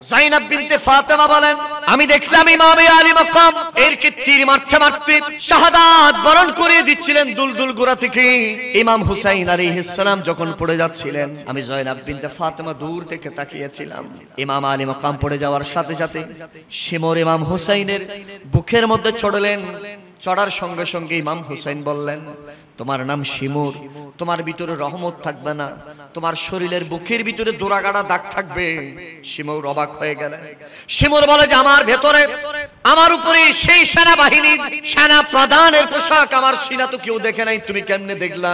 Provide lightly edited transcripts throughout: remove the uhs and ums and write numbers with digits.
জাইনাব বিনতে ফাতেমা বলেন, আমি দেখলাম ইমামে আলী মাকাম এরকে তীর মারতে মারতে শাহাদাত বরণ করে দিচ্ছিলেন দুলদুল গোরা থেকে। ইমাম হুসাইন আলাইহিস সালাম যখন পড়ে যাচ্ছিলেন, আমি জাইনাব বিনতে ফাতেমা দূর থেকে তাকিয়েছিলাম। ইমাম আলী মাকাম পড়ে যাওয়ার সাথে সাথে শিমর ইমাম হুসাইনের বুকের মধ্যে চড়লেন। চড়ার সঙ্গে সঙ্গে ইমাম হুসাইন বললেন, তোমার নাম শিমুর, তোমার ভিতরে রহমত থাকবে না, তোমার শরীরের বুকের ভিতরে দোরাগাড়া দাগ থাকবে। শিমুর অবাক হয়ে গেলেন। শিমুর বলে যে আমার ভেতরে, আমার উপরে সেই সেনাবাহিনীর সেনা প্রধানের পোশাক, আমার সিনা তো কেউ দেখে নাই, তুমি কেমনে দেখলা?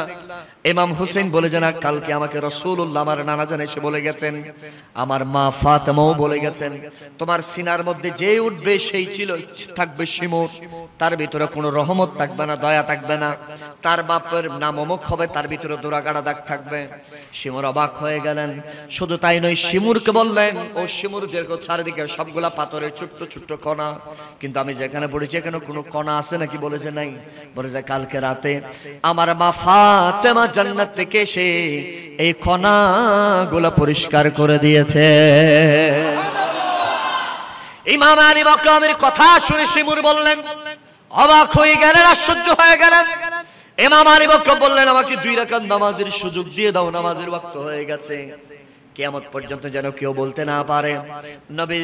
ইমাম হুসেন বলে যে না, কালকে আমাকে রাসূলুল্লাহ আমার নানা জান এসে বলে গেছেন, আমার মা ফাতেমাও বলে গেছেন, তোমার সিনার মধ্যে যে উঠবে সেই ছিল থাকবে শিমুর, তার ভিতরে কোনো রহমত থাকবে না, দয়া থাকবে না, তার বাপের নাম অমুক হবে, তার ভিতরে দোরাগাড়া দাগ থাকবে। শিমুর অবাক হয়ে গেলেন। শুধু তাই নয়, শিমুরকে বললেন, ও শিমুর দেখো চারিদিকে সবগুলা পাথরের ছোট্ট ছোট্ট কণা, কিন্তু আমি যেখানে পড়েছি এখানে কোনো কণা আছে নাকি? বলেছে নাই। বলে যে কালকে রাতে আমার মা ফাতেমা জান্নাত থেকে এসে এই কণাগুলা পরিষ্কার করে দিয়েছে। ইমাম আলী মাকামের কথা শুনে শিমুর বললেন, অবাক হয়ে গেলেন, আশ্চর্য হয়ে গেলেন। ইমাম আলী মাকাম বললেন, আমাকে 2 রাকাত নামাজের সুযোগ দিয়ে দাও, নামাজের ওয়াক্ত হয়ে গেছে। কিয়ামত পর্যন্ত যেন কেউ বলতে না পারে নবী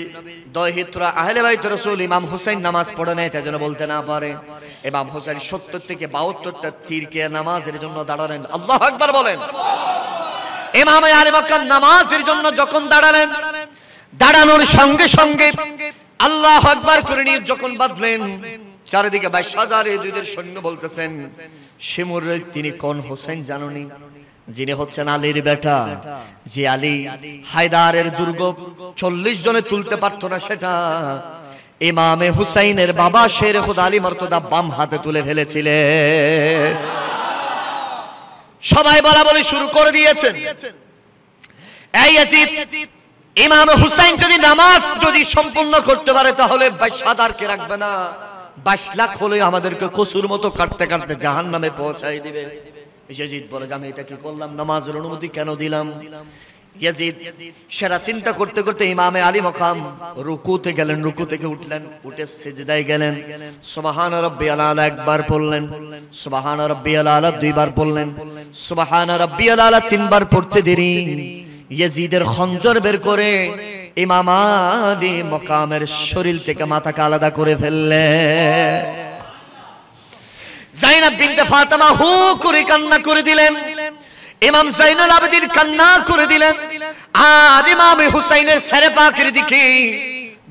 দহিত্রা আহলে বাইত রাসূল ইমাম হুসাইন নামাজ পড়ে নাই, তা যেন বলতে না পারে। ইমাম হুসাইন 70 থেকে 72টা তীরকে নামাজের জন্য দাঁড়ালেন। আল্লাহু আকবার বলেন। ইমাম আলী মাকাম নামাজের জন্য যখন দাঁড়ালেন, দাঁড়ানোর সঙ্গে সঙ্গে আল্লাহু আকবার করে নিয়ে যখন বাঁধলেন, চারিদিকে 22,000 ইহুদিদের সৈন্য বলতেছেন, শিমুর তিনি কোন হোসেন জানোনি? যিনি হচ্ছেন আলীর বেটা, যে আলী হায়দারের দুর্গ 40 জনে তুলতে পারতো না, সেটা ইমামে হুসাইনের বাবা শের খুদা আলী মর্তদা বাম হাতে তুলে ফেলেছিলেন। সবাই বলা বলি শুরু করে দিয়েছেন। এই ইয়াজিদ, ইমাম হুসাইন যদি নামাজ যদি সম্পূর্ণ করতে পারে তাহলে 22,000 কে রাখবে না, 22 লাখ হলে আমাদেরকে কসুর মতো কাটতে কাটতে জাহান্নামে পৌঁছাই দিবে। ইয়াজিদ বলে যে আমি এটা কি করলাম, নামাজের অনুমতি কেন দিলাম? ইয়াজিদ সেরা চিন্তা করতে করতে ইমামে আলী মাকাম রুকুতে গেলেন, রুকু থেকে উঠলেন, উঠে সিজদায় গেলেন, সুবহান রাব্বিয়াল আলা একবার পড়লেন, সুবহান রাব্বিয়াল আলা 2 বার পড়লেন, সুবহান রাব্বিয়াল আলা 3 বার পড়তে দেরি ইয়াজিদের খঞ্জর বের করে ইমাম আলী মাকামের শরীর থেকে মাথাকে আলাদা করে ফেললেন। জাইনাব বিনতে ফাতেমা হু করে কান্না করে দিলেন, ইমাম জাইনুল আবেদিন কান্না করে দিলেন। আর ইমাম হুসাইনের সেরে পাকের দিকে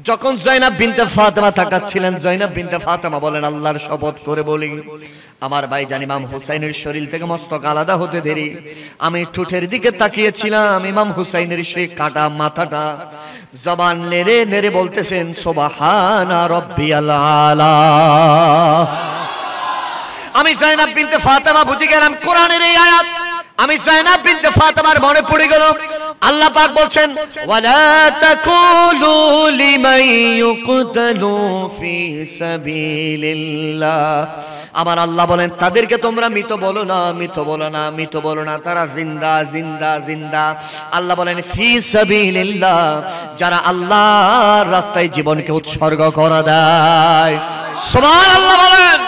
যখন জাইনাব বিনতে ফাতেমা তাকাচ্ছিলেন, জাইনাব বিনতে ফাতেমা বলেন, আল্লাহর শপথ করে বলি, আমার ভাইজান ইমাম হুসাইনের শরীর থেকে মস্তক আলাদা হতে দেরি আমি ঠোঁটের দিকে তাকিয়েছিলাম, ইমাম হুসাইনের সেই কাটা মাথাটা জবান নেড়ে নেড়ে বলতেছেন, সুবহানা রাব্বিয়াল আলা। আমি জাইনাব বিনতে ফাতেমা বুঝে গেলাম কোরআনের এই আয়াত, আমি জাইনাব বিনতে ফাতেমার মনে পড়ে গেল। আল্লাহ পাক বলছেন, ওয়ালা তাকুলু লিমান ইউকতালু ফি সাবিলিল্লাহ। আমার আল্লাহ বলেন, তাদেরকে তোমরা মৃত বলো না, মৃত বলো না, মৃত বলো না, তারা জিন্দা জিন্দা জিন্দা। আল্লাহ বলেন ফি সাবিলিল্লাহ, যারা আল্লাহর রাস্তায় জীবনকে উৎসর্গ করে দেয়। সুবহানাল্লাহ বলেন।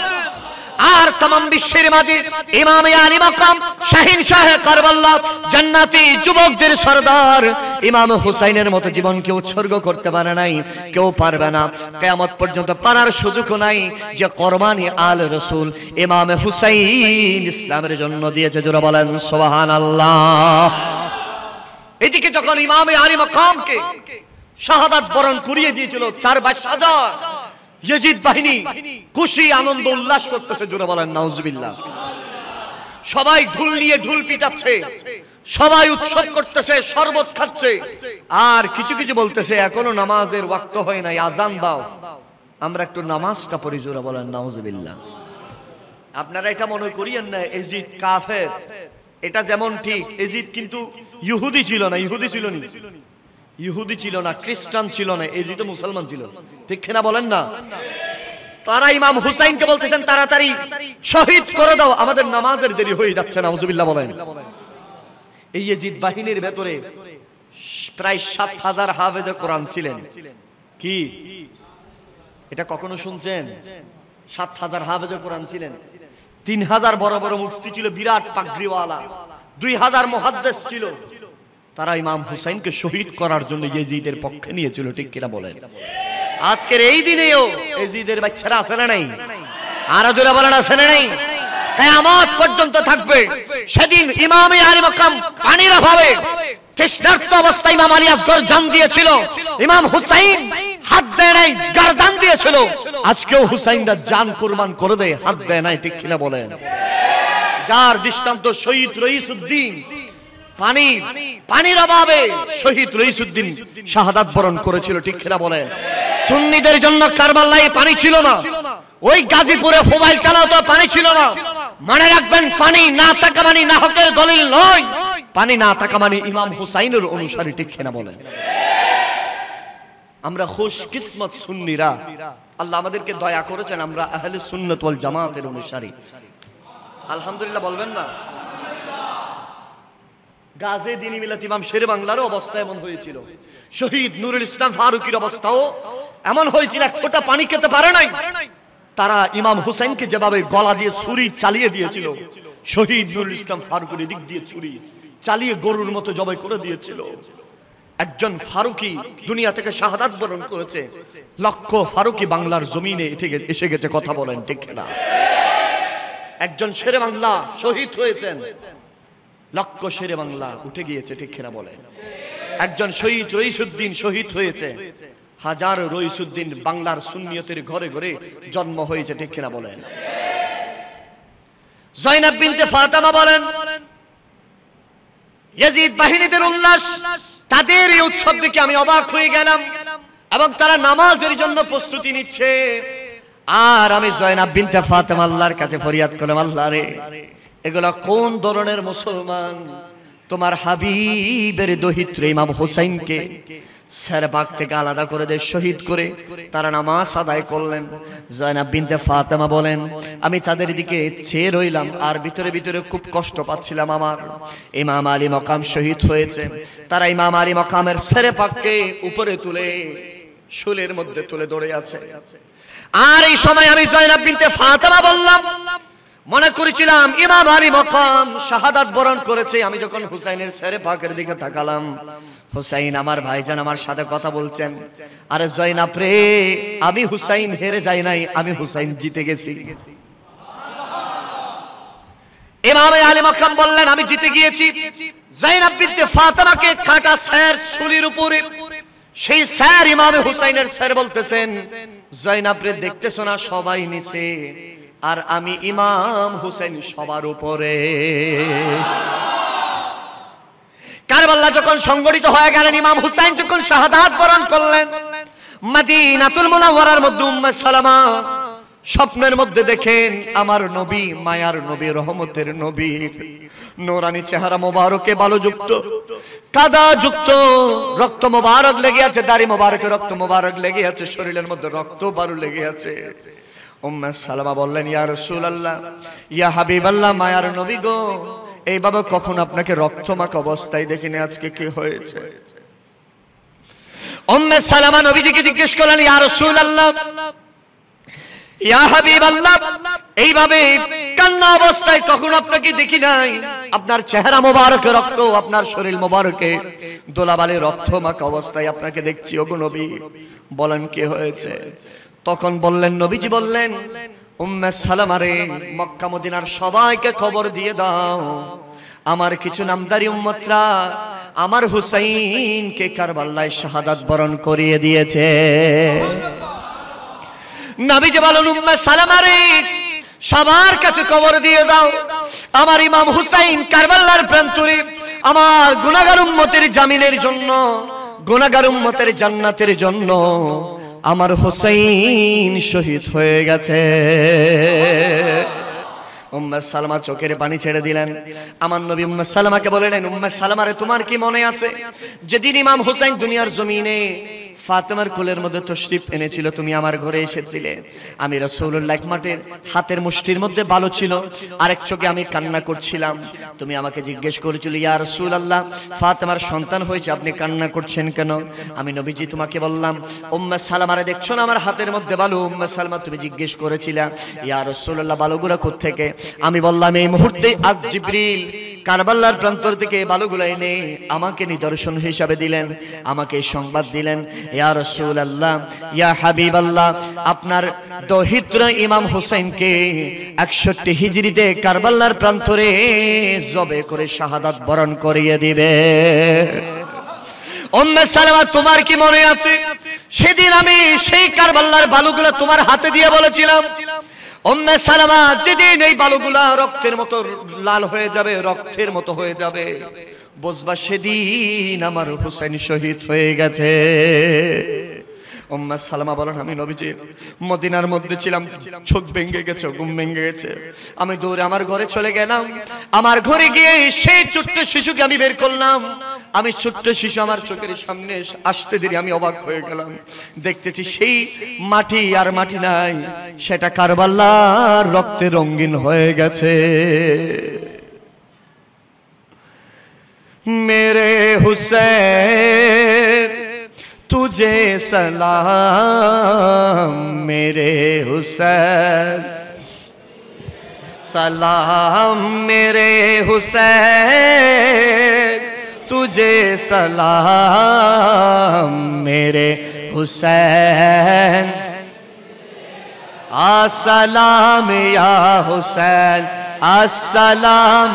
আর तमाम বিশ্বের মাঝে ইমামে আলী মাকাম শাহিন শাহে কারবালা জান্নাতি যুবকদের সরদার ইমাম হুসাইনের মতো জীবনকে উৎসর্গ করতে পারে নাই, কেউ পারবে না, কিয়ামত পর্যন্ত পারার সুযোগও নাই। যে কুরবানি আল রাসূল ইমাম হুসাইন ইসলামের জন্য দিয়েছে, জোরে বলেন সুবহানাল্লাহ। এদিকে যখন ইমামে আলী মাকামকে শাহাদাত বরণ করিয়ে দিয়েছিল 4-5,000 ইয়াজিদ বাহিনী খুশি আনন্দ উল্লাস করতেছে, জোরে বলেন নাউজুবিল্লাহ। সবাই ঢুল নিয়ে ঢুল পিটাচ্ছে, সবাই উৎসব করতেছে, শরবত খাচ্ছে, আর কিছু কিছু বলতেছে এখনো নামাজের ওয়াক্ত হয় নাই, আজান দাও, আমরা একটু নামাজটা পড়ি, জোরে বলেন নাউজুবিল্লাহ। আপনারা এটা মনে করিয়েন না ইয়াজিদ কাফের, এটা যেমন ঠিক, ইয়াজিদ কিন্তু ইহুদি ছিল না, ইহুদি ছিল না, ইহুদি ছিল না, খ্রিস্টান ছিল না, এই তো মুসলমান ছিল, ঠিক কিনা বলেন না? তারা ইমাম হুসাইনকে বলতেছেন তাড়াতাড়ি শহীদ করে দাও, আমাদের নামাজের দেরি হয়ে যাচ্ছে, নাউজুবিল্লাহ বলেন। এই ইয়াজিদ বাহিনীর ভেতরে প্রায় 7000 হাফেজে কোরআন ছিলেন। কি এটা কখনো শুনছেন? 7000 হাফেজে কোরআন ছিলেন। 3000 বড় বড় মুফতি ছিল, বিরাট পাগড়িওয়ালা। 2000 মুহাদ্দিস ছিল। তারা ইমাম হুসাইনকে শহীদ করার জন্য ইয়েজিদের পক্ষে নিয়েছিল, ঠিক কিনা বলেন? আজকের এই দিনেও ইয়েজিদের বাচ্চারা আছে না নাই? আরো জোরে বলেন আছে না নাই? কিয়ামত পর্যন্ত থাকবে। সেদিন ইমাম আলী মাকাম পানির অভাবে তৃষ্ণার্ত অবস্থায় ইমাম আলী আসগর জান দিয়েছিল, ইমাম হুসাইন হাত দেয় নাই, গর্দান দিয়েছিল। আজকেও হুসাইনরা জান কুরবান করে দেয়, হাত দেয় নাই, ঠিক কিনা বলেন? যার দৃষ্টান্ত শহীদ রইসউদ্দিন, পানির অভাবে শহীদ রইসউদ্দিন শাহাদাত বরণ করেছিল, ঠিক কিনা বলেন? সুন্নিদের জন্য কারবালায় পানি ছিল না, ওই গাজীপুরে মোবাইল চালাতো পানি ছিল না। মনে রাখবেন, পানি না থাকা মানে না হকের দলিল নয়, পানি না থাকা মানে ইমাম হুসাইনের অনুসারী, ঠিক কিনা বলেন? আমরা খুশ কিসমত সুন্নিরা, আল্লাহ আমাদেরকে দয়া করেছেন, আমরা আহলে সুন্নাত ওয়াল জামাতের অনুসারী। আলহামদুলিল্লাহ বলবেন না? গাজী দ্বীন মিলাত ইমাম শেরে বাংলার অবস্থা এমন হয়েছিল, শহীদ নুরুল ইসলাম ফারুকীর অবস্থাও এমন হয়েছিল, এক ফোঁটা পানি খেতে পারে নাই। তারা ইমাম হুসাইনকে যেভাবে গলা দিয়ে ছুরি চালিয়ে দিয়েছিল, শহীদ নুরুল ইসলাম ফারুকের দিক দিয়ে ছুরি চালিয়ে গরুর মতো জবাই করে দিয়েছিল। একজন ফারুকি দুনিয়া থেকে শাহাদাত বরণ করেছে, লক্ষ ফারুকি বাংলার জমিনে এসে গেছে, কথা বলেন ঠিক না? একজন শেরে বাংলা শহীদ হয়েছেন, লক্ষ শেরে বাংলা উঠে গিয়েছে, ঠিক না বলেন? একজন শহীদ রইসউদ্দিন শহীদ হয়েছে, হাজার রইসউদ্দিন বাংলার সুন্নিয়তের ঘরে ঘরে জন্ম হয়েছে, ঠিক কিনা বলেন? জয়নাব বিনতে ফাতেমা বলেন, ইয়াজিদ বাহিনীদের উল্লাস, তাদের এই উৎসব দেখে আমি অবাক হয়ে গেলাম, এবং তারা নামাজের জন্য প্রস্তুতি নিচ্ছে। আর আমি জয়নাব বিনতে ফাতেমা আল্লাহর কাছে ফরিয়াদ করলাম, আল্লাহ রে, এগুলা কোন ধরনের মুসলমান? তোমার হাবিবের দহিত্র ইমাম হুসাইনকে সেরবাগ থেকে আলাদা করে দিয়ে শহীদ করে তারা নামাজ আদায় করলেন। জয়নাব বিনতে ফাতেমা বলেন, আমি তাদের দিকে চেয়ে রইলাম, আর ভিতরে ভিতরে খুব কষ্ট পাচ্ছিলাম। আমার ইমাম আলী মকাম শহীদ হয়েছে, তারা ইমাম আলী মকামের সেরবাগকে উপরে তুলে শুলের মধ্যে তুলে দৌড়ে আছে। আর এই সময় আমি জয়নাব বিনতে ফাতেমা বললাম, মনে করেছিলাম ইমাম আলী মকাম শাহাদাত বরণ করেছে। আমি যখন হুসাইনের সেরবাগের দিকে তাকালাম, হুসাইন আমার ভাইজান আমার সাথে কথা বলছেন। আরে জয়নাব রে, আমি হুসাইন হেরে যাই নাই, আমি হুসাইন জিতে গেছি। ইমাম আলী মকাম বললেন, আমি জিতে গিয়েছি। জয়নাব বিনতে ফাতেমাকে কাটা স্যার শুলির উপরে, সেই স্যার ইমাম হুসাইনের স্যার বলতেছেন, জয়নাব রে দেখতেছো না, সবাই নিচে, আর আমি ইমাম হুসাইন সবার উপরে। কারবালা যখন সংগঠিত হয়ে গেলেন, ইমাম হুসাইন যখন শাহাদাত বরণ করলেন, মদিনাতুল মুনাওয়ারার মধ্যে উম্মে সালামা স্বপ্নের মধ্যে দেখেন আমার নবী, মায়ার নবী, রহমতের নবী, নূরানি চেহারা মোবারকে বালুযুক্ত, কাদা যুক্ত, রক্ত মোবারক লেগে আছে, দাড়ি মোবারকে রক্ত মোবারক লেগে আছে, শরীরের মধ্যে রক্ত বালু লেগে আছে। উম্মে সালামা বললেন, ইয়া রাসূলুল্লাহ, ইয়া হাবিবাল্লাহ, মায়ার নবী গো, এইভাবে কখন আপনাকে রক্তমাখা অবস্থায় দেখিনি, আজকে কি হয়েছে? উম্মে সালামা নবীজিকে জিজ্ঞেস করলেন, ইয়া রাসূলুল্লাহ, ইয়া হাবিবাল্লাহ, এইভাবে কান্না অবস্থায় কখন আপনাকে দেখি নাই, আপনার চেহারা মোবারকে রক্ত, আপনার শরীর মোবারকে দোলাবালি রক্তমাখা অবস্থায় আপনাকে দেখছি, ওগো নবী, বলেন কি হয়েছে? তখন বললেন, নবীজি বললেন, উম্মে সালামা রে, মক্কা মদিনার সবাইকে খবর দিয়ে দাও, আমার কিছু নামদারি উম্মতরা আমার হুসাইনকে কারবালায় শাহাদাত বরণ করিয়ে দিয়েছে। নবীজি বলেন, উম্মে সালামা রে, সবার কাছে খবর দিয়ে দাও, আমার ইমাম হুসাইন কারবালার প্রান্তরে আমার গুনাহগার উম্মতের জামিনের জন্য, গুনাহগার উম্মতের জান্নাতের জন্য আমার হুসাইন শহীদ হয়ে গেছে। উম্মে সালামা চোখের পানি ছেড়ে দিলেন। আমার নবী উম্মে সালামাকে বললেন, উম্মে সালামা রে, তোমার কি মনে আছে যেদিন ইমাম হুসাইন দুনিয়ার জমিনে ফাতেমার কোলের মধ্যে তশরিফ এনেছিল, তুমি আমার ঘরে এসেছিলে। আমি রাসূলুল্লাহ এক মাঠের হাতের মুষ্টির মধ্যে বালু ছিল, আরেক চোখে আমি কান্না করছিলাম। তুমি আমাকে জিজ্ঞেস করেছিলে, ইয়া রাসূলুল্লাহ, ফাতেমার সন্তান হয়েছে, আপনি কান্না করছেন কেন? আমি নবীজি তোমাকে বললাম, উম্মে সালামারে দেখছো না আমার হাতের মধ্যে বালু? উম্মে সালামা তুমি জিজ্ঞেস করেছিলে, ইয়া রাসূলুল্লাহ, বালুগুলো কোথা থেকে? আমি বললাম, এই মুহূর্তে আজ জিবরিল কারবালার প্রান্তর থেকে বালুগুলো এনে আমাকে নিদর্শন হিসাবে দিলেন, আমাকে সংবাদ দিলেন, ইয়া রাসূলুল্লাহ, ইয়া হাবিবাল্লাহ, আপনার দহিত্র ইমাম হোসেনকে 61 হিজরিতে কারবালার প্রান্তরে জবে করে শাহাদাত বরণ করিয়ে দিবে। উম্মে সালামা, তোমার কি মনে আছে সেদিন আমি সেই কারবালার বালুগুলো তোমার হাতে দিয়ে বলেছিলাম, উম্মে সালামা, যেদিন এই বালুগুলা রক্তের মতো লাল হয়ে যাবে, রক্তের মতো হয়ে যাবে, বুঝবা সেদিন আমার হুসাইন শহীদ হয়ে গেছে। উম্মে সালামা বলেন, আমি নবীজি মদিনার মধ্যে ছিলাম, চোখ ভেঙে গেছে, ঘুম ভেঙে গেছে, আমি দৌড়ে আমার ঘরে চলে গেলাম। আমার ঘরে গিয়ে সেই ছোট্ট শিশুকে আমি বের করলাম। আমি ছোট্ট শিশু আমার চোখের সামনে আসতে দেরি আমি অবাক হয়ে গেলাম। দেখতেছি সেই মাটি আর মাটি নাই, সেটা কারবালার রক্তে রঙিন হয়ে গেছে। মেরে হুসैन तुझे सलाम, मेरे हुसैन सलाम, मेरे हुसैन तुझे सलाम, मेरे हुसैन अस्सलाम या हुसैन, अस्सलाम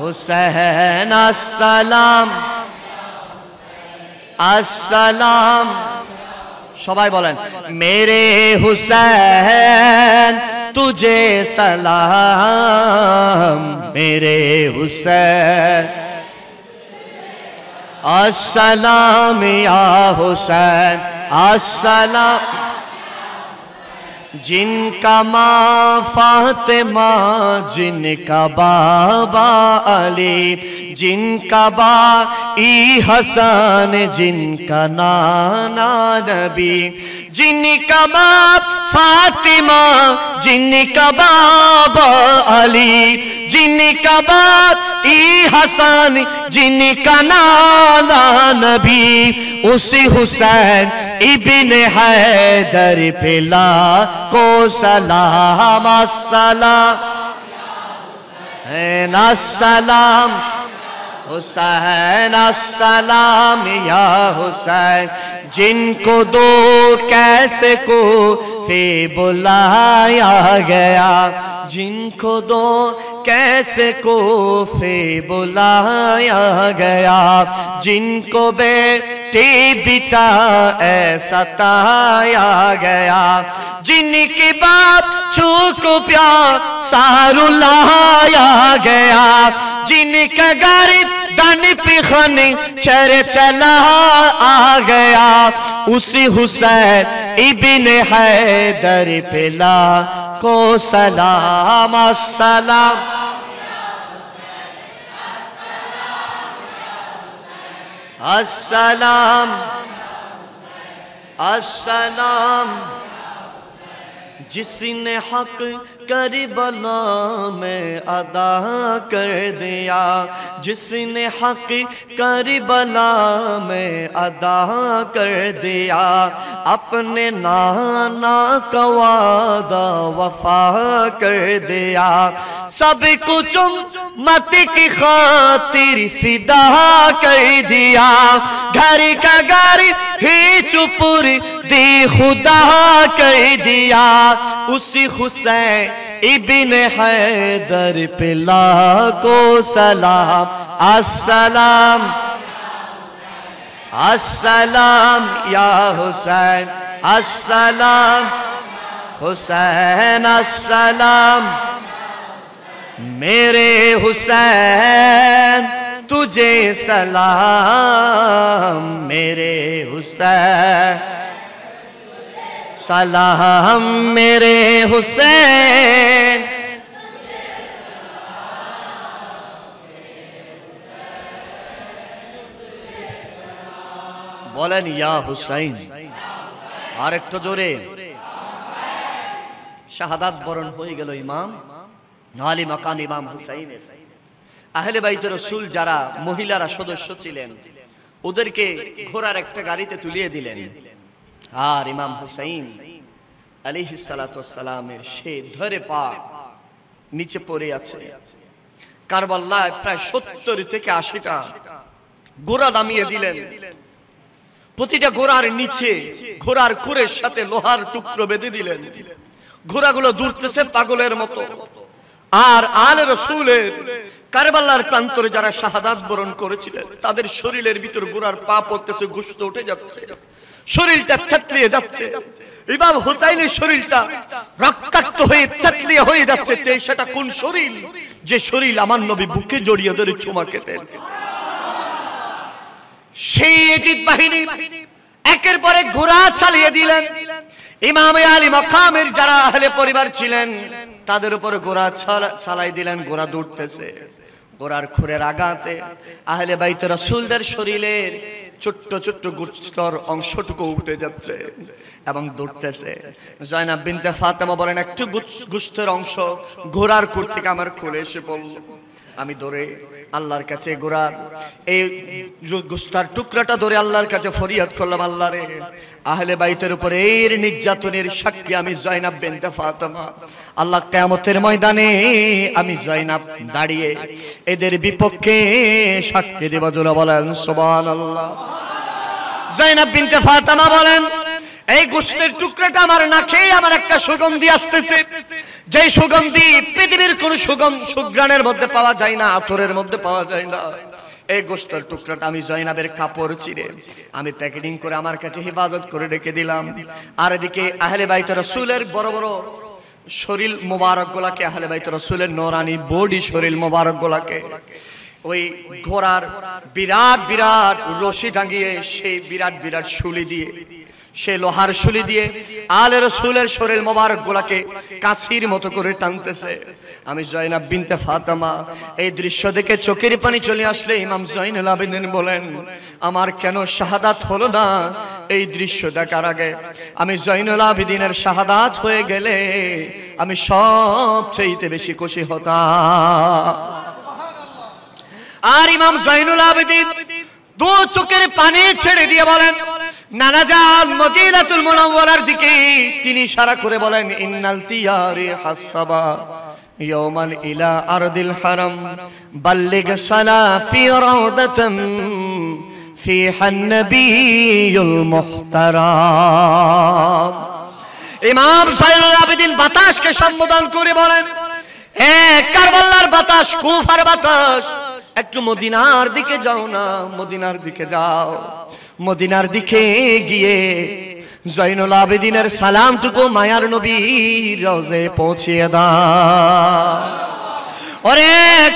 हुसैन, अस्सलाम अस्सलाम। সবাই বলেন, মেরে হুসैन तुझे सलाम, मेरे हुसैन अस्सलाम या हुसैन, अस्सलाम। जिनका माँ फातिमा, जिनका बाबा अली, जिनका बाई हसन, जिनका नाना नबी, जिनका माँ फातिमा, जिनका बाबा अली, जिनका बाई हसन, जिनका नाना नबी, उसी हुसैन इब्ने हैदर पे लाखो सलाम, अस्सलाम अस्सलाम हुसैन, अस्सलाम या हुसैन। जिनको दो कैसे को फे बुलाया गया, जिनको दो कैसे को फे बुलाया गया, जिनको बेटी बिटा ऐसा ताया गया, जिनके बाप चूक प्यार सारू लाया गया, जिनका गरीब दान पिखने चर चला आ गया, उसी हुसैन इब्ने हैदर पे लाखो सलाम, अस्सलाम अस्सलाम अस्सलाम। जिसने हक करबला में अदा कर दिया, जिसने हक करबला में अदा कर दिया, अपने नाना का वादा वफा कर दिया, सब कुछ उम्मत की खातिर फिदा कर दिया, घर का घर ही चुपुर दी खुदा कर दिया, उसी हुसैन इब्ने हैदर पे लाखो सलाम, अस्सलाम अस्सलाम या हुसैन, अस्सलाम हुसैन, अस्सलाम। मेरे हुसैन तुझे सलाम, मेरे हुसैन सलाम, मेरे हुसैन। বলেন ইয়া হুসাইন, আর একটু জোরে। শাহাদাত বরণ হয়ে গেল ইমাম আলী মাকাম ইমাম হুসাইনের। আহলে বাইত রাসূল যারা মহিলারা সদস্য ছিলেন ওদেরকে ঘোড়ার একটা গাড়িতে তুলিয়ে দিলেন, আর ইমাম হুসাইন আলাইহিস সালাতু ওয়াস সালামের সে ধরে পা নিচে পড়ে আছে। কারবালায় প্রায় 70 থেকে 80টা ঘোড়া নামিয়ে দিলেন। প্রতিটা ঘোড়ার নিচে ঘোড়ার খুরের সাথে লোহার টুকরো বেঁধে দিলেন। ঘোড়াগুলো দৌড়তেছে পাগলের মতো। আর আলে রাসূলের কারবালার প্রান্তরে যারা শাহাদাত বরণ করেছিলেন তাদের শরীরের ভিতর ঘোড়ার পা পড়তেছে, গোশত উঠে যাচ্ছে, শরীরটা থেতলিয়ে যাচ্ছে। ইমাম হুসাইনের শরীরটা রক্তাক্ত হয়ে থেতলিয়ে হয়ে যাচ্ছে। সেটা কোন শরীর? যে শরীর আমার নবী বুকে জড়িয়ে ধরে চুমা খেতেন। সেই এজিদ বাহিনী একের পর এক ঘোড়া চালিয়ে দিলেন। ইমাম আলী মাকামের যারা আহলে পরিবার ছিলেন তাদের উপর ঘোড়া চালাই দিলেন। ঘোড়া দৌড়তেছে, ঘোড়ার খুরের আঘাতে আহলে বাইত রাসূলদের শরীরের ছোট্ট ছোট্ট গোশতের অংশটুকু উঠে যাচ্ছে এবং দৌড়তেছে। জয়নাব বিনতে ফাতেমা বলেন, একটু গোশতের অংশ ঘোড়ার খুর থেকে আমার খুলে এসে পড়ল। আমি ধরে আল্লাহর কাছে ঘোড়ার এই গোশতের টুকরাটা ধরে আল্লাহর কাছে ফরিয়াদ করলাম, আল্লাহ রে, আহলে বাইতের উপরে এর নির্যাতনের সাক্ষী আমি জয়নাব বিনতে ফাতেমা। আল্লাহ কিয়ামতের ময়দানে আমি জয়নাব দাঁড়িয়ে এদের বিপক্ষে সাক্ষী দেব। জোরে বলেন সুবহানাল্লাহ। জয়নাব বিনতে ফাতেমা বলেন, এই গোশতের টুকরাটা আমার নাকে আমার একটা সুগন্ধি আসতেছে, যে সুগন্ধি পৃথিবীর কোন সুঘ্রাণের মধ্যে পাওয়া যায় না, আতরের মধ্যে পাওয়া যায় না। এই গোশতের টুকরাটা আমি জয়নাবের কাপড় চিরে আমি প্যাকেটিং করে আমার কাছে হেফাজত করে রেখে দিলাম। আর এদিকে আহলে বাইত রাসূলের বড় বড় শরীর মোবারক গুলাকে, আহলে বাইত রাসূলের নূরানি বডি শরীর মোবারক গুলাকে ওই ঘোড়ার বিরাট বিরাট রশি টাঙিয়ে সেই বিরাট বিরাট শুলি দিয়ে, সে লোহার শুলি দিয়ে আলে রাসূলের শরীর মোবারক গুলাকে কাছির মতো করে টানতেছে। আমি জয়নাব বিনতে ফাতেমা এই দৃশ্য দেখে চোখের পানি চলে আসলে ইমাম জয়নুল আবেদিন বলেন, আমার কেন শাহাদাত হলো না? এই দৃশ্য দেখার আগে আমি জয়নুল আবেদিনের শাহাদাত হয়ে গেলে আমি সবচেয়ে বেশি খুশি হতাম। আর ইমাম জয়নুল আবেদিন দু চোখের পানি ছেড়ে দিয়ে বলেন, নানা যান মদিনাতুল মুনাওয়ারার দিকে। তিনি ইশারা করে বলেন, ইন্নাল তিয়ারি হাসাবা ইয়াওমাল ইলা আরদিল হারাম বাল্লিগ সালাফি রাউদাতাম ফিহান নবিয়ুল মুহতারাম। ইমাম জয়নুল আবেদিন বাতাসকে সম্বোধন করে বলেন, হে কারবালার বাতাস, কুফার বাতাস, একটু মদিনার দিকে যাও না, মদিনার দিকে যাও। মদিনার দিকে গিয়ে জয়নুল আবেদিনের সালামটুকু মায়ার নবীর রওজায় পৌঁছিয়ে দাও। ওরে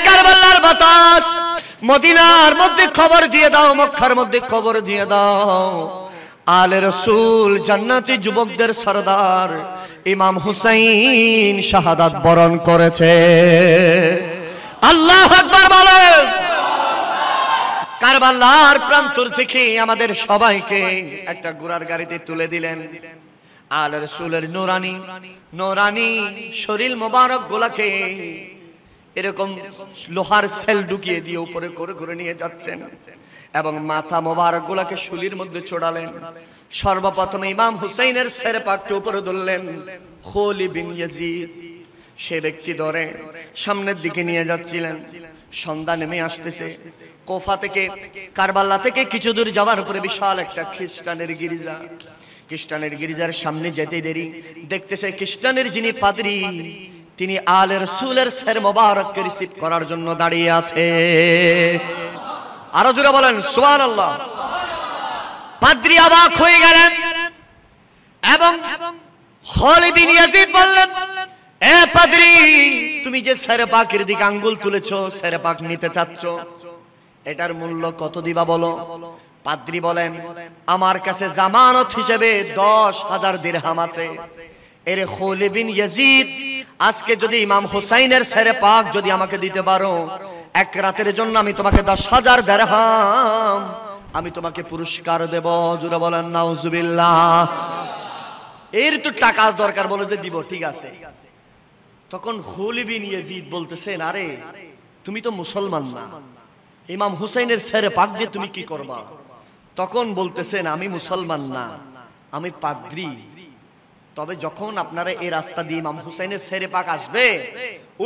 কারবালার বাতাস, মদিনার মধ্যে খবর দিয়ে দাও, মক্কার মধ্যে খবর দিয়ে দাও, আলে রাসূল জান্নাতি যুবকদের সরদার ইমাম হুসাইন শাহাদাত বরণ করেছে। আল্লাহু আকবার বলেন। কারবালার প্রান্তর থেকে আমাদের সবাইকে একটা ঘোড়ার গাড়িতে তুলে দিলেন। আলে রাসূলের নূরানি নূরানি শরীর মোবারক গুলাকে এরকম লোহার সেল ঢুকিয়ে দিয়ে উপরে করে করে নিয়ে যাচ্ছেন এবং মাথা মোবারক গুলাকে শুলির মধ্যে চড়ালেন। সর্বপ্রথম ইমাম হুসাইনের সেরে পাককে উপরে ধরলেন। খলিদ বিন ইয়াজিদ সে ব্যক্তি ধরে সামনের দিকে নিয়ে যাচ্ছিলেন। সন্ধ্যা নেমে আসতেছে। কোফা থেকে, কারবালা থেকে কিছু দূর যাওয়ার উপরে বিশাল একটা খ্রিস্টানের গির্জা। খ্রিস্টানের গির্জার সামনে যেতে দেরি দেখতেছে খ্রিস্টানের যিনি পাদ্রী তিনি আলে রাসূলের সের মোবারককে রিসিভ করার জন্য দাঁড়িয়ে আছে। আরো জোরে বলেন সুবহানাল্লাহ। পাদ্রী অবাক হয়ে গেলেন এবং খলিদ বিন ইয়াজিদ বললেন, এ পাদ্রী, তুমি যে সেরে পাকের দিকে আঙ্গুল তুলেছো, সেরে পাক নিতে চাচ্ছ, এটার মূল্য কত দিবা বলো? পাদ্রী বলেন, আমার কাছে জামানত হিসেবে 10,000 দিরহাম আছে। এর খলিদ বিন ইয়াজিদ, আজকে যদি ইমাম হুসাইনের সেরে পাক যদি আমাকে দিতে পারো, এক রাতের জন্য আমি তোমাকে 10,000 দিরহাম আমি তোমাকে পুরস্কার দেব। জোরে বলেন নাউজুবিল্লাহ। এর তো টাকার দরকার, বলে যে দিব, ঠিক আছে। তখন খালিদ বিন ইয়াজিদ বলতেছেন, আরে তুমি তো মুসলমান না, ইমাম হুসাইনের ছেড়ে পাক দিয়ে তুমি কি করবা? তখন বলতেছেন, আমি মুসলমান না, আমি পাদ্রী। তবে যখন আপনারা এই রাস্তা দিয়ে ইমাম হুসাইনের ছেড়ে পাক আসবে,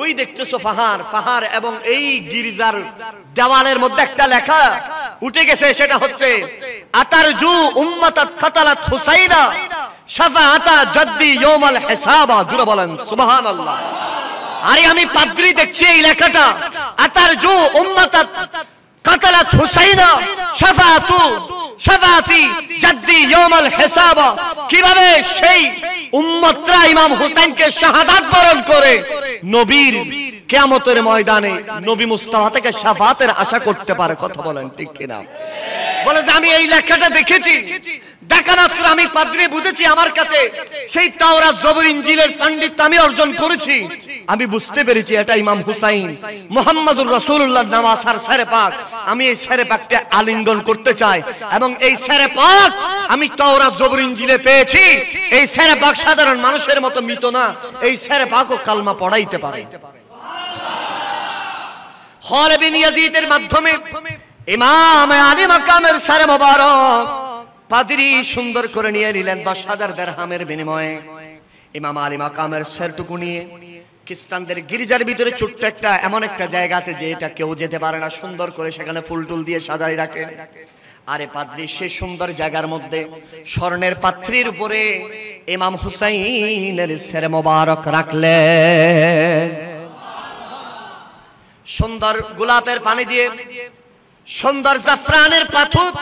ওই দেখতেছো পাহাড় এবং এই গির্জার দেওয়ালের মধ্যে একটা লেখা উঠে গেছে, সেটা হচ্ছে আতারজু উম্মাতাত কাতালাত হুসাইনা শাফাআতা জাদ্দি ইয়াউমাল হিসাবা। জোরে বলেন সুবহানাল্লাহ। আরে আমি পাদ্রী দেখছি এই লেখাটা, আতারজু উম্মাতাত কাতালাত হুসাইনা শাফাআতি জাদ্দি ইয়াউমাল হিসাবা। কিভাবে সেই উম্মতরা ইমাম হুসাইনকে শাহাদাত বরণ করে নবীর কিয়ামতের ময়দানে নবী মুস্তাফা থেকে শাফাআতের আশা করতে পারে? কথা বলেন ঠিক কিনা? বলে যে আমি এই লেখাটা দেখেছি, দেখা মাত্র আমি পাদ্রী বুঝেছি, আমার কাছে সেই তাওরাত জবর ইনজিলের পণ্ডিত আমি অর্জন করেছি। আমি বুঝতে পেরেছি এটা ইমাম হুসাইন মুহাম্মদুর রাসূলুল্লাহর নামাসার ছেড়ে পাক। আমি এই ছেড়ে পাককে আলিঙ্গন করতে চাই, এবং এই ছেড়ে পাক আমি তাওরাত জবর ইনজিলে পেয়েছি। এই ছেড়ে পাক সাধারণ মানুষের মতো মৃত না, এই ছেড়ে পাকও কালমা পড়াইতে পারে। খালিদ বিন ইয়াজিদের মাধ্যমে ইমাম আলী মাকামের সারে মোবারক পাদ্রী সুন্দর করে নিয়ে নিলেন 10,000 দিরহামের বিনিময়ে। ইমাম আলী মাকামের সেরটুকু নিয়ে খ্রিস্টানদের গির্জার ভিতরে ছোট্ট একটা এমন একটা জায়গা আছে যে এটা কেউ যেতে পারে না, সুন্দর করে সেখানে ফুল টুল দিয়ে সাজাই রাখে। আরে পাদ্রী সেই সুন্দর জায়গার মধ্যে স্বর্ণের পাত্রের উপরে ইমাম হুসাইনের সেরে মোবারক রাখলেন। সুন্দর গোলাপের পানি দিয়ে, সুন্দর জাফরানের